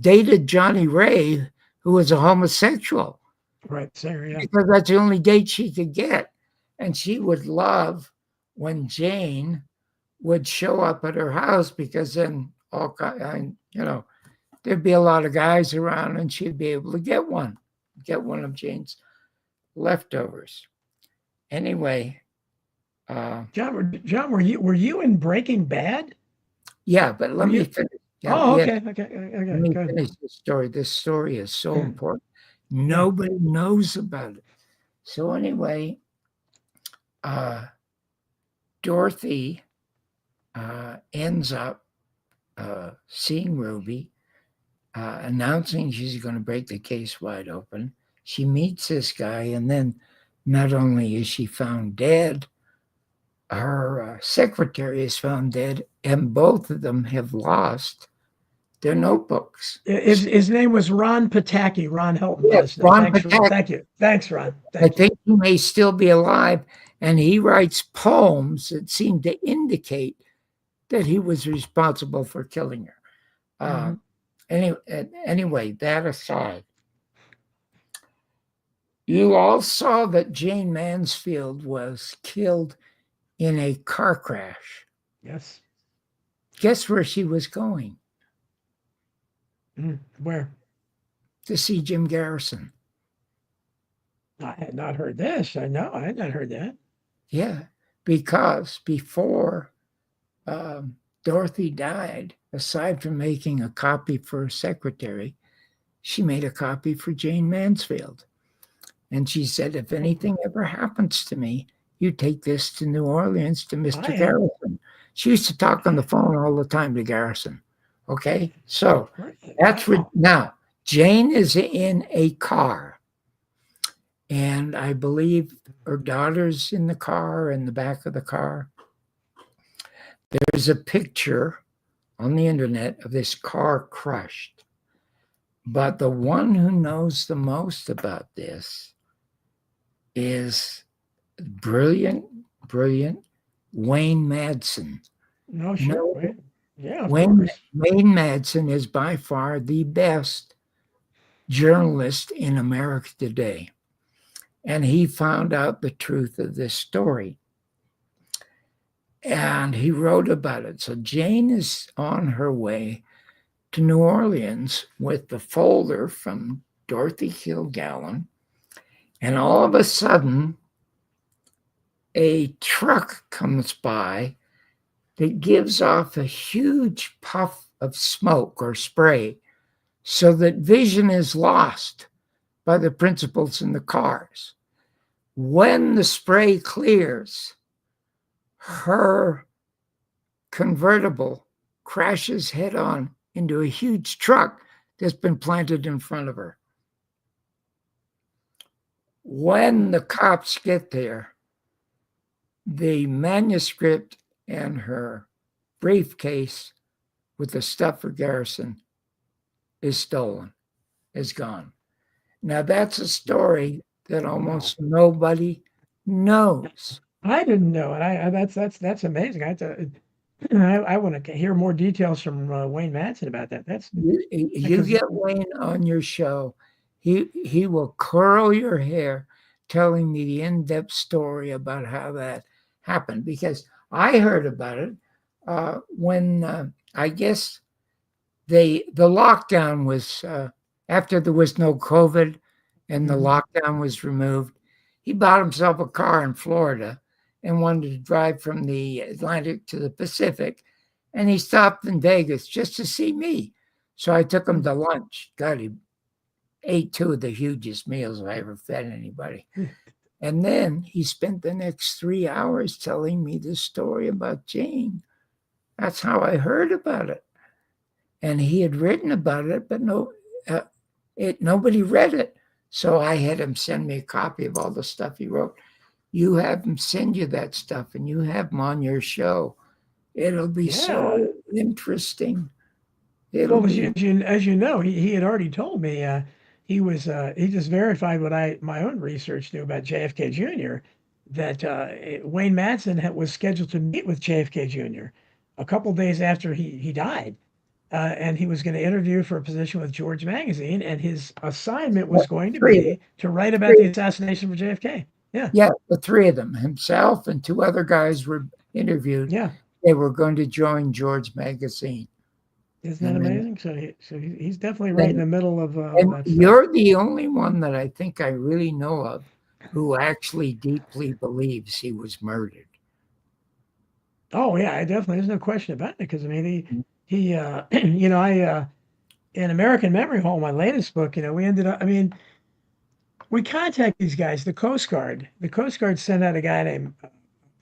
B: dated Johnny Ray, who was a homosexual.
A: Right, Sarah, yeah.
B: Because that's the only date she could get. And she would love when Jane would show up at her house, because then there'd be a lot of guys around and she'd be able to get one of Jane's leftovers. Anyway,
A: John, were you in Breaking Bad?
B: Yeah, but let me finish.
A: Okay.
B: Let me finish the story. This story is so important. Nobody knows about it. So anyway, Dorothy ends up seeing Ruby, announcing she's going to break the case wide open. She meets this guy, and then not only is she found dead, her secretary is found dead, and both of them have lost their notebooks.
A: His name was Ron Pataki. Ron Helton let us know.
B: Ron
A: Thanks,
B: Pataki.
A: thank you. Thanks, Ron.
B: I
A: Thank you.
B: think he may still be alive, and he writes poems that seem to indicate that he was responsible for killing her. Anyway, that aside, you all saw that Jane Mansfield was killed in a car crash.
A: Yes.
B: Guess where she was going?
A: Where?
B: To see Jim Garrison.
A: I had not heard this. I know. I had not heard that.
B: Yeah, because before Dorothy died, aside from making a copy for her secretary, she made a copy for Jane Mansfield. And she said, if anything ever happens to me, you take this to New Orleans to Mr. Garrison. She used to talk on the phone all the time to Garrison. Okay, so that's now Jane is in a car, and I believe her daughter's in the car, in the back of the car. There's a picture on the internet of this car crushed. But the one who knows the most about this is brilliant Wayne Madsen.
A: No, sure. Yeah, of
B: Wayne
A: course.
B: Madsen is by far the best journalist in America today. And he found out the truth of this story. And he wrote about it. So Jane is on her way to New Orleans with the folder from Dorothy Kilgallen. And all of a sudden, a truck comes by that gives off a huge puff of smoke or spray so that vision is lost by the principals in the cars. When the spray clears, her convertible crashes head on into a huge truck that's been planted in front of her. When the cops get there, the manuscript and her briefcase with the stuff for Garrison is stolen, is gone. Now, that's a story that almost nobody knows.
A: I didn't know it. That's amazing. I want to hear more details from Wayne Madsen about that.
B: You get Wayne on your show, he will curl your hair telling me the in-depth story about how that happened, because I heard about it when I guess the lockdown was after there was no COVID and the lockdown was removed. He bought himself a car in Florida and wanted to drive from the Atlantic to the Pacific, and he stopped in Vegas just to see me. So I took him to lunch. God, he ate two of the hugest meals I ever fed anybody. And then he spent the next 3 hours telling me this story about Jane. That's how I heard about it. And he had written about it, but nobody read it. So I had him send me a copy of all the stuff he wrote. You have him send you that stuff, and you have him on your show. It'll be so interesting.
A: As you know, he had already told me he just verified what my own research knew about JFK Jr. That Wayne Madsen was scheduled to meet with JFK Jr. a couple days after he died. And he was going to interview for a position with George Magazine, and his assignment was going to be to write about the assassination of JFK.
B: Yeah, the three of them, himself and two other guys were interviewed.
A: Yeah.
B: They were going to join George Magazine.
A: Isn't that amazing? So he's definitely right in the middle of that
B: you're the only one that I think I really know of who actually deeply believes he was murdered.
A: Oh, yeah, definitely. There's no question about it, because, I mean, he you know, in American Memory Hole, my latest book, we ended up, we contact these guys, the Coast Guard. The Coast Guard sent out a guy named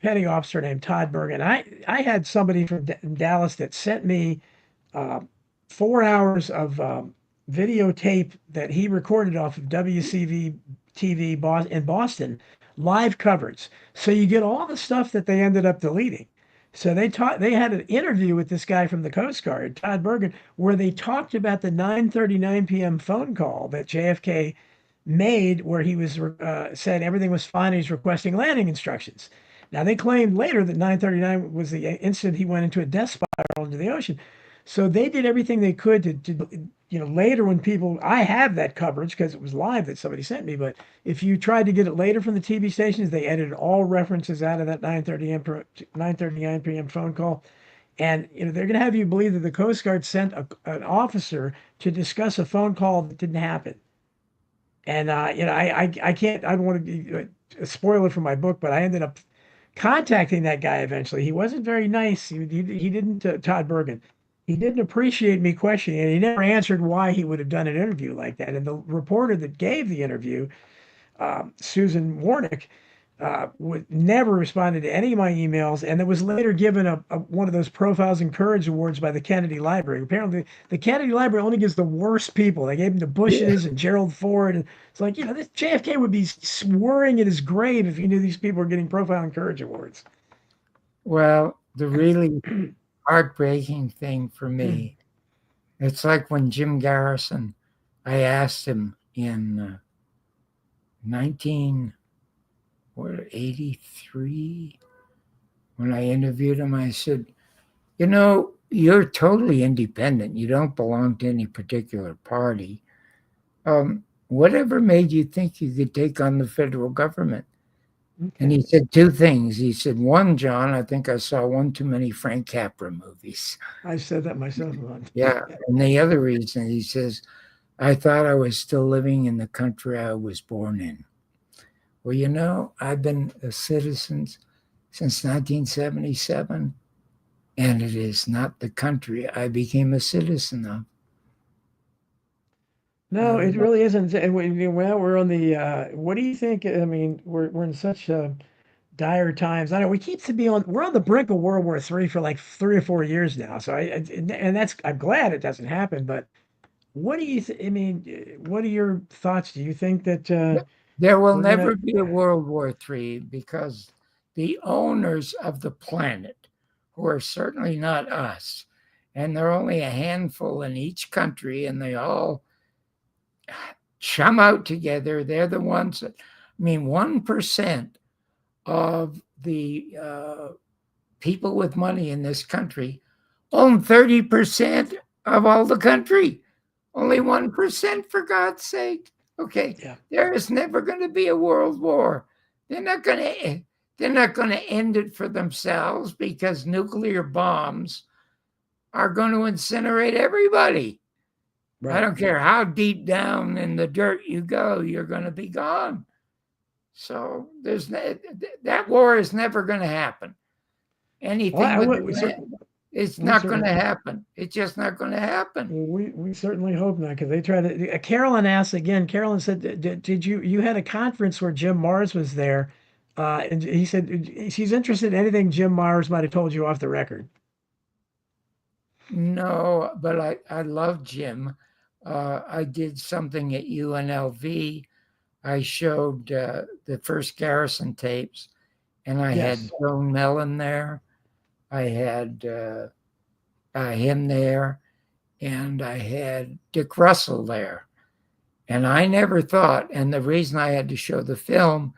A: petty officer named Todd Bergen. I had somebody from Dallas that sent me uh, 4 hours of videotape that he recorded off of WCV TV in Boston, live coverage. So you get all the stuff that they ended up deleting. So they had an interview with this guy from the Coast Guard, Todd Bergen, where they talked about the 9:39 p.m. phone call that JFK made, where he was said everything was fine. He's requesting landing instructions. Now they claimed later that 9:39 was the instant he went into a death spiral into the ocean. So they did everything they could later when people, I have that coverage because it was live that somebody sent me, but if you tried to get it later from the TV stations, they edited all references out of that 9:39 p.m. phone call. And they're going to have you believe that the Coast Guard sent an officer to discuss a phone call that didn't happen. And I can't. I don't want to be a spoiler for my book, but I ended up contacting that guy eventually. He wasn't very nice. He didn't. Todd Bergen. He didn't appreciate me questioning it. He never answered why he would have done an interview like that. And the reporter that gave the interview, Susan Warnick, never responded to any of my emails, and it was later given one of those Profiles in Courage awards by the Kennedy Library. Apparently, the Kennedy Library only gives the worst people. They gave them to Bushes and Gerald Ford, and it's like this JFK would be swearing in his grave if he knew these people were getting Profile in Courage awards.
B: Well, the really heartbreaking thing for me, it's like when Jim Garrison, I asked him in 1983 when I interviewed him, I said, you're totally independent. You don't belong to any particular party. Whatever made you think you could take on the federal government?
A: Okay.
B: And he said two things. He said, one, John, I think I saw one too many Frank Capra movies.
A: I said that myself.
B: Yeah. And the other reason, he says, I thought I was still living in the country I was born in. Well, I've been a citizen since 1977, and it is not the country I became a citizen of.
A: No, it really isn't. And well, we're on the. What do you think? I mean, we're in such dire times. I know we keep to be on. We're on the brink of World War III for like 3 or 4 years now. So and that's, I'm glad it doesn't happen. But what do you? I mean, what are your thoughts? Do you think that
B: there will never be a World War III because the owners of the planet, who are certainly not us, and there are only a handful in each country, and they all chum out together. They're the ones that, 1% of the people with money in this country own 30% of all the country. Only 1%, for God's sake. Okay, yeah. There is never going to be a world war. They're not going to end it for themselves because nuclear bombs are going to incinerate everybody. Right. I don't care how deep down in the dirt you go, you're going to be gone. So that war is never going to happen. Anything it's not going to happen. It's just not going to happen.
A: Well, we certainly hope not, because they try to. Carolyn asked again. Carolyn said, "Did you had a conference where Jim Marrs was there?" And he said she's interested in anything Jim Marrs might have told you off the record.
B: No, but I love Jim. I did something at UNLV. I showed the first Garrison tapes, and I had Joan Mellon there. I had him there, and I had Dick Russell there. And I never thought, and the reason I had to show the film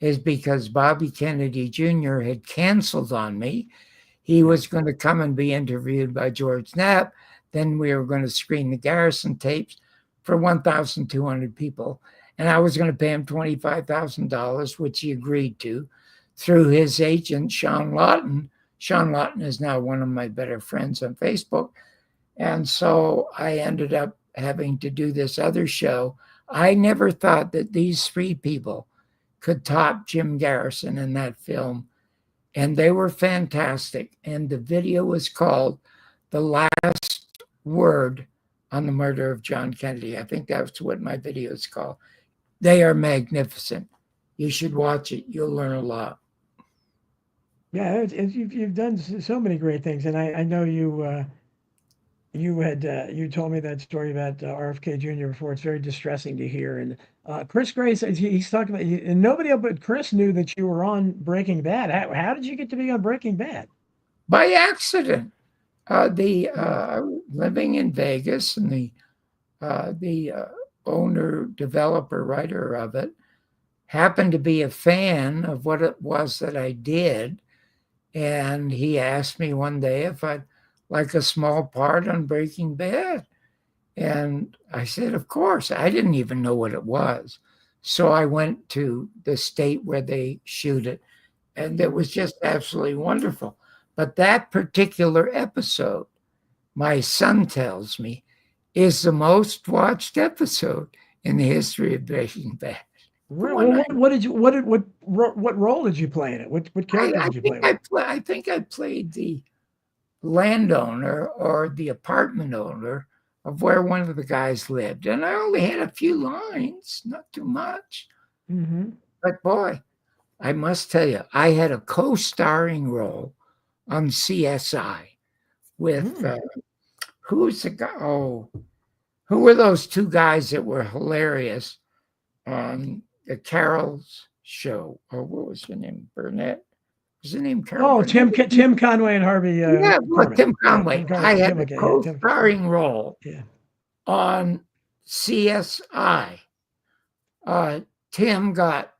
B: is because Bobby Kennedy Jr. had canceled on me. He was going to come and be interviewed by George Knapp. Then we were going to screen the Garrison tapes for 1,200 people. And I was going to pay him $25,000, which he agreed to, through his agent, Sean Lawton. Sean Lawton is now one of my better friends on Facebook. And so I ended up having to do this other show. I never thought that these three people could top Jim Garrison in that film. And they were fantastic. And the video was called The Last Word on the Murder of John Kennedy. I think that's what my video is called. They are magnificent. You should watch it. You'll learn a lot.
A: Yeah, you've done so many great things, and I know you told me that story about RFK Jr. before. It's very distressing to hear. And Chris Grace, he's talking about, and nobody but Chris knew that you were on Breaking Bad. How did you get to be on Breaking Bad?
B: By accident. The
A: Hmm.
B: living in Vegas, and the owner, developer, writer of it happened to be a fan of what it was that I did, and he asked me one day if I'd like a small part on Breaking Bad, and I said, of course. I didn't even know what it was, so I went to the state where they shoot it, and it
A: Hmm.
B: was just absolutely wonderful. But that particular episode, my son tells me, is the most watched episode in the history of Breaking Bad. The
A: Well,
B: one
A: what did you what role did you play in it? What character
B: I
A: did you
B: think
A: play with?
B: I think I played the landowner or the apartment owner of where one of the guys lived, and I only had a few lines, not too much.
A: Hmm.
B: But boy, I must tell you, I had a co-starring role on CSI with
A: Mm.
B: who's the guy? Oh, who were those two guys that were hilarious on the Carol's show? Oh, what was her name? Burnett? Was her name Carol
A: Oh,
B: Burnett?
A: Tim Conway and Harvey
B: Yeah, well,
A: Korman.
B: Tim
A: Yeah,
B: Conway.
A: Tim
B: I
A: Conway.
B: had
A: Tim.
B: a
A: Okay, yeah, Tim.
B: co-starring role
A: Yeah.
B: on CSI. Uh, Tim got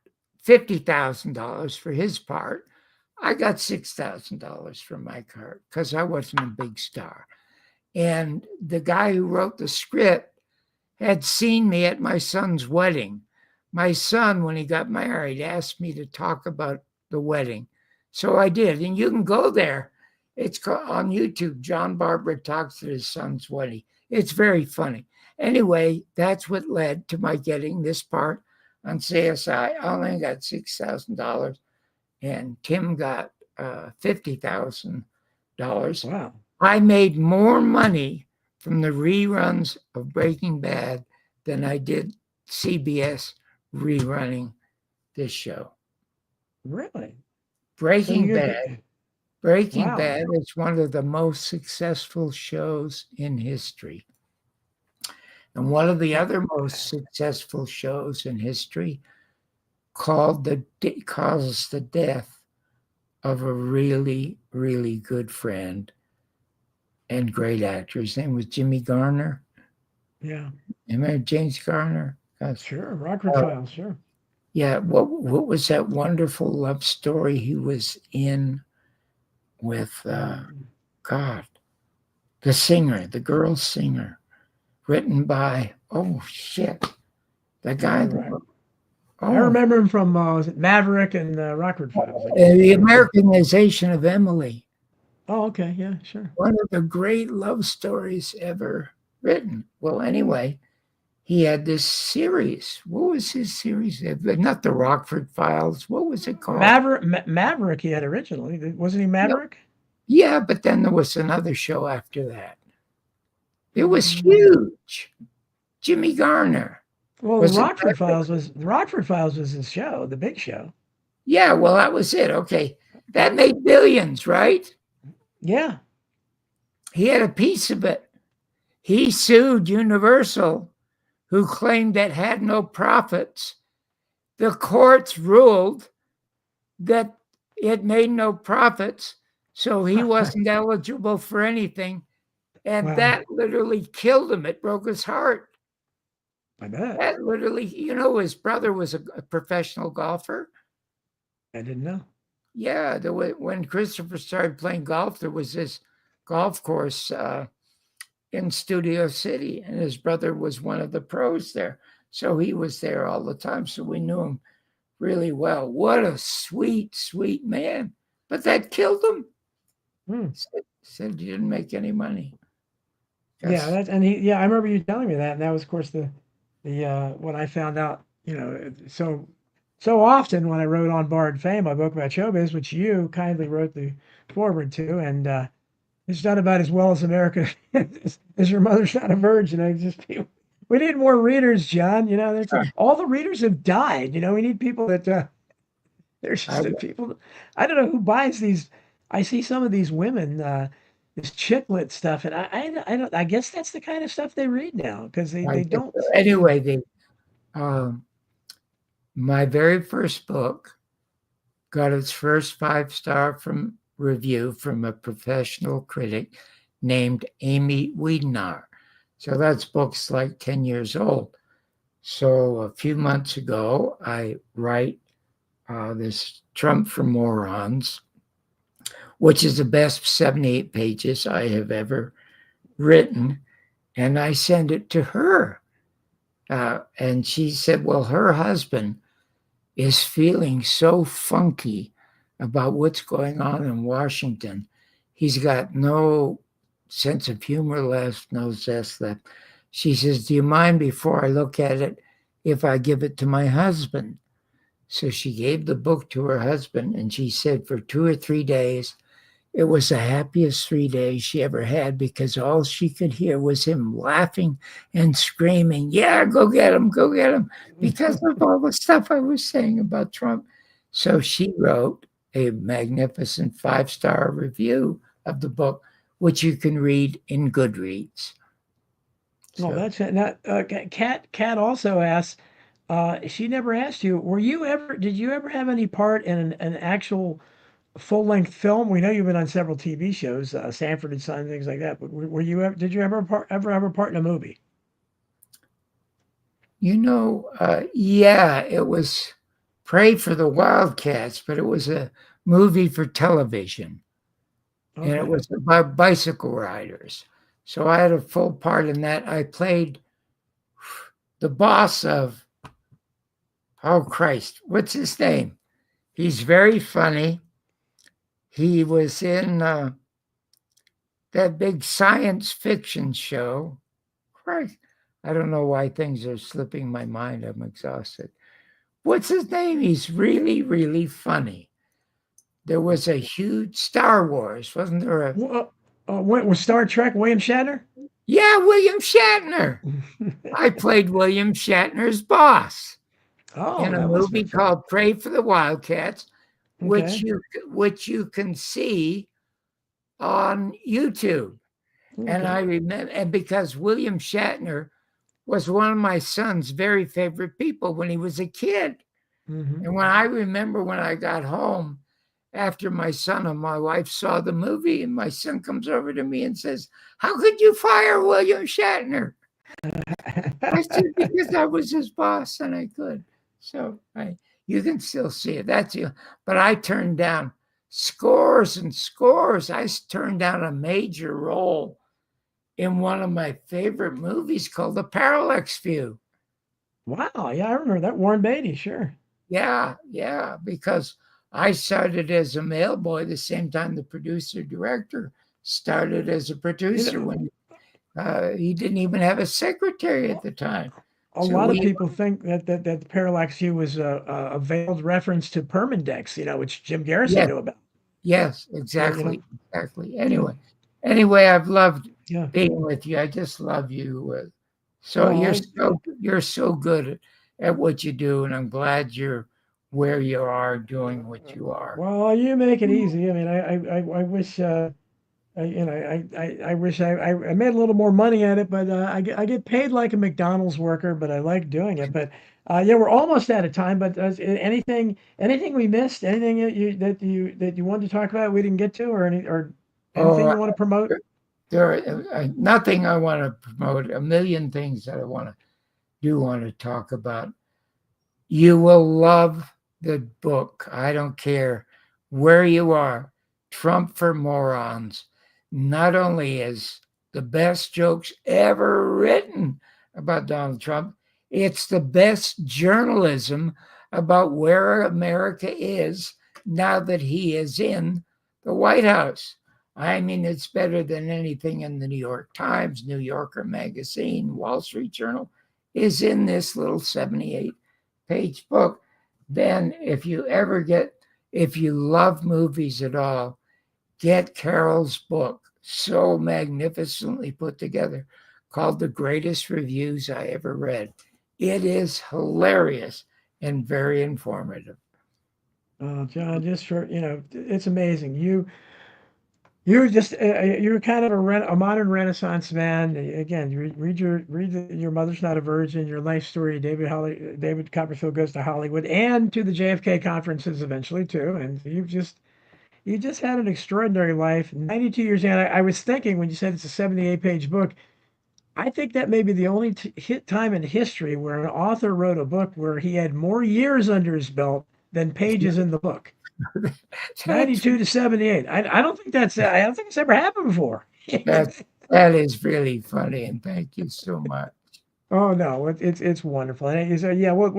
B: $50,000 for his part. I got $6,000 for my part because I wasn't a big star. And the guy who wrote the script had seen me at my son's wedding. My son, when he got married, asked me to talk about the wedding. So I did. And you can go there. It's on YouTube. John Barber talks at his son's wedding. It's very funny. Anyway, that's what led to my getting this part on CSI. I only got $6,000, and Tim got $50,000.
A: Wow.
B: I made more money from the reruns of Breaking Bad than I did CBS rerunning this show.
A: Really? So
B: Breaking
A: you
B: Bad,
A: get
B: Breaking
A: wow.
B: Bad is one of the most successful shows in history. And one of the
A: Wow.
B: other most successful shows in history called the causes the death of a really, really good friend and great actor. His name was Jimmy Garner.
A: Yeah.
B: Remember James Garner? Yes.
A: Sure. Rockford
B: Uh,
A: Files. Sure.
B: yeah. What was that wonderful love story he was in with
A: Mm.
B: God, the singer, the girl singer, written by oh shit, the guy
A: Sure.
B: that
A: Right. I
B: oh
A: remember him from was it Maverick and Rockford Files.
B: the
A: I remember.
B: Americanization of Emily.
A: Oh, okay. Yeah. Sure.
B: One of the great love stories ever written. Well, anyway, he had this series. What was his series? Not the Rockford Files. What was it called?
A: Maverick. He had originally, wasn't he
B: No,
A: Maverick?
B: yeah, but then there was another show after that. It was
A: Mm.
B: huge. Jimmy Garner
A: Well,
B: was it?
A: The Rockford Files was his show, the big show.
B: Yeah, well, that was it. Okay, that made billions, right?
A: Yeah.
B: He had a piece of it. He sued Universal, who claimed it had no profits. The courts ruled that it made no profits, so he wasn't eligible for anything. And
A: Wow.
B: that literally killed him. It broke his heart.
A: I bet.
B: That literally, his brother was a professional golfer.
A: I didn't know.
B: Yeah, when Christopher started playing golf, there was this golf course in Studio City, and his brother was one of the pros there. So he was there all the time. So we knew him really well. What a sweet, sweet man. But that killed him.
A: Hmm.
B: Said he didn't make any money.
A: Yeah,
B: Yes.
A: that and he yeah, I remember you telling me that, and that was, of course, the what I found out, so often when I wrote on Borrowed Fame, my book about showbiz, which you kindly wrote the foreword to, and it's done about as well as America as Your Mother's Not a Virgin. We need more readers, John. That's
B: Sure.
A: all the readers have died. We need people that There's
B: I,
A: just people. I don't know who buys these. I see some of these women, this chick lit stuff, and I don't. I guess that's the kind of stuff they read now because
B: I
A: they
B: think
A: don't.
B: so. Anyway, um, my very first book got its first 5-star from review from a professional critic named Amy Wiedenar. So that's books like 10 years old. So a few months ago, I write this Trump for Morons, which is the best 78 pages I have ever written. And I send it to her. And she said, well, her husband is feeling so funky about what's going on in Washington. He's got no sense of humor left, no zest left. She says, do you mind before I look at it if I give it to my husband? So she gave the book to her husband, and she said for 2 or 3 days, it was the happiest 3 days she ever had because all she could hear was him laughing and screaming, yeah, go get him, because of all the stuff I was saying about Trump. So she wrote a magnificent 5-star review of the book, which you can read in Goodreads.
A: Well,
B: So,
A: that's it. Now, Kat also asks. She never asked you. Were you ever? Did you ever have any part in an actual full length film? We know you've been on several TV shows, Sanford and Son, things like that. But were you ever? Did you ever have a part in a movie?
B: yeah, it was Pray for the Wildcats, but it was a movie for television. And it
A: Okay.
B: was about bicycle riders. So I had a full part in that. I played the boss of, oh Christ, what's his name? He's very funny. He was in that big science fiction show. Christ, I don't know why things are slipping my mind. I'm exhausted. What's his name? He's really, really funny. There was a huge Star Wars, wasn't there?
A: What was Star Trek? William Shatner?
B: Yeah, William Shatner. I played William Shatner's boss
A: Oh,
B: in a
A: that must have been
B: movie
A: fun.
B: called Pray for the Wildcats, which
A: Okay.
B: you can see on YouTube. And
A: Okay.
B: I remember, and because William Shatner was one of my son's very favorite people when he was a kid.
A: Hmm.
B: And when I remember when I got home after my son and my wife saw the movie, and my son comes over to me and says, how could you fire William Shatner? I said, because I was his boss and I could. So you can still see it. That's you. But I turned down scores and scores. I turned down a major role in one of my favorite movies called The Parallax View.
A: Wow. Yeah, I remember that. Warren Beatty. Sure.
B: Yeah, yeah, because I started as a mail boy the same time the producer director started as a
A: You
B: producer
A: know,
B: when he didn't even have a secretary at the time.
A: a
B: So
A: lot of
B: we,
A: people think that Parallax View was a veiled reference to Permindex, which Jim Garrison
B: yes,
A: knew about.
B: yes,
A: So, you know,
B: exactly, exactly.
A: yeah,
B: Anyway, I've loved
A: yeah.
B: being with you. I just love you. So
A: Well,
B: you're so good at what you do, and I'm glad you're where you are doing what you are.
A: well, you make it easy. I mean, I wish, I wish I made a little more money at it, but I get paid like a McDonald's worker, but I like doing it. But yeah, we're almost out of time. But anything we missed, anything that you wanted to talk about we didn't get to, or anything
B: Oh,
A: you want to promote?
B: there are nothing I want to promote. A million things that I want to talk about. You will love the book. I don't care where you are. Trump for Morons not only is the best jokes ever written about Donald Trump, it's the best journalism about where America is now that he is in the White House. I mean, it's better than anything in the New York Times, New Yorker Magazine, Wall Street Journal is in this little 78-page book. Then if you love movies at all, get Carol's book, so magnificently put together, called The Greatest Reviews I Ever Read. It is hilarious and very informative.
A: John, just for it's amazing. You're just you're kind of a modern Renaissance man. Again, your Mother's Not a Virgin, your life story. David Copperfield Goes to Hollywood, and to the JFK conferences eventually too. And you just had an extraordinary life. 92 years young. I was thinking when you said it's a 78-page book. I think that may be the only hit time in history where an author wrote a book where he had more years under his belt than pages in the book.
B: That's
A: 92 to 78. I don't think I don't think it's ever happened before.
B: that that is really funny, and thank you so much.
A: Oh no, it's wonderful. And so yeah, we'll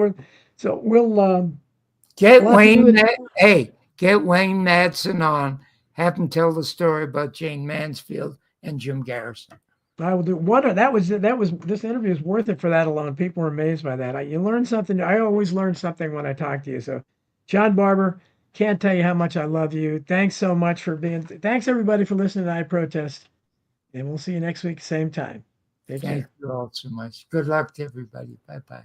B: Get
A: we'll have to do
B: Wayne.
A: it.
B: Hey, get Wayne Madsen on. Have him tell the story about Jane Mansfield and Jim Garrison.
A: I will do what that was this interview is worth it for that alone. People were amazed by that. You learn something. I always learn something when I talk to you. So, John Barber, can't tell you how much I love you. Thanks so much for being. Thanks everybody for listening to I Protest, and we'll see you next week, same time. Take
B: Thank
A: care.
B: you all so much. Good luck to everybody. Bye bye.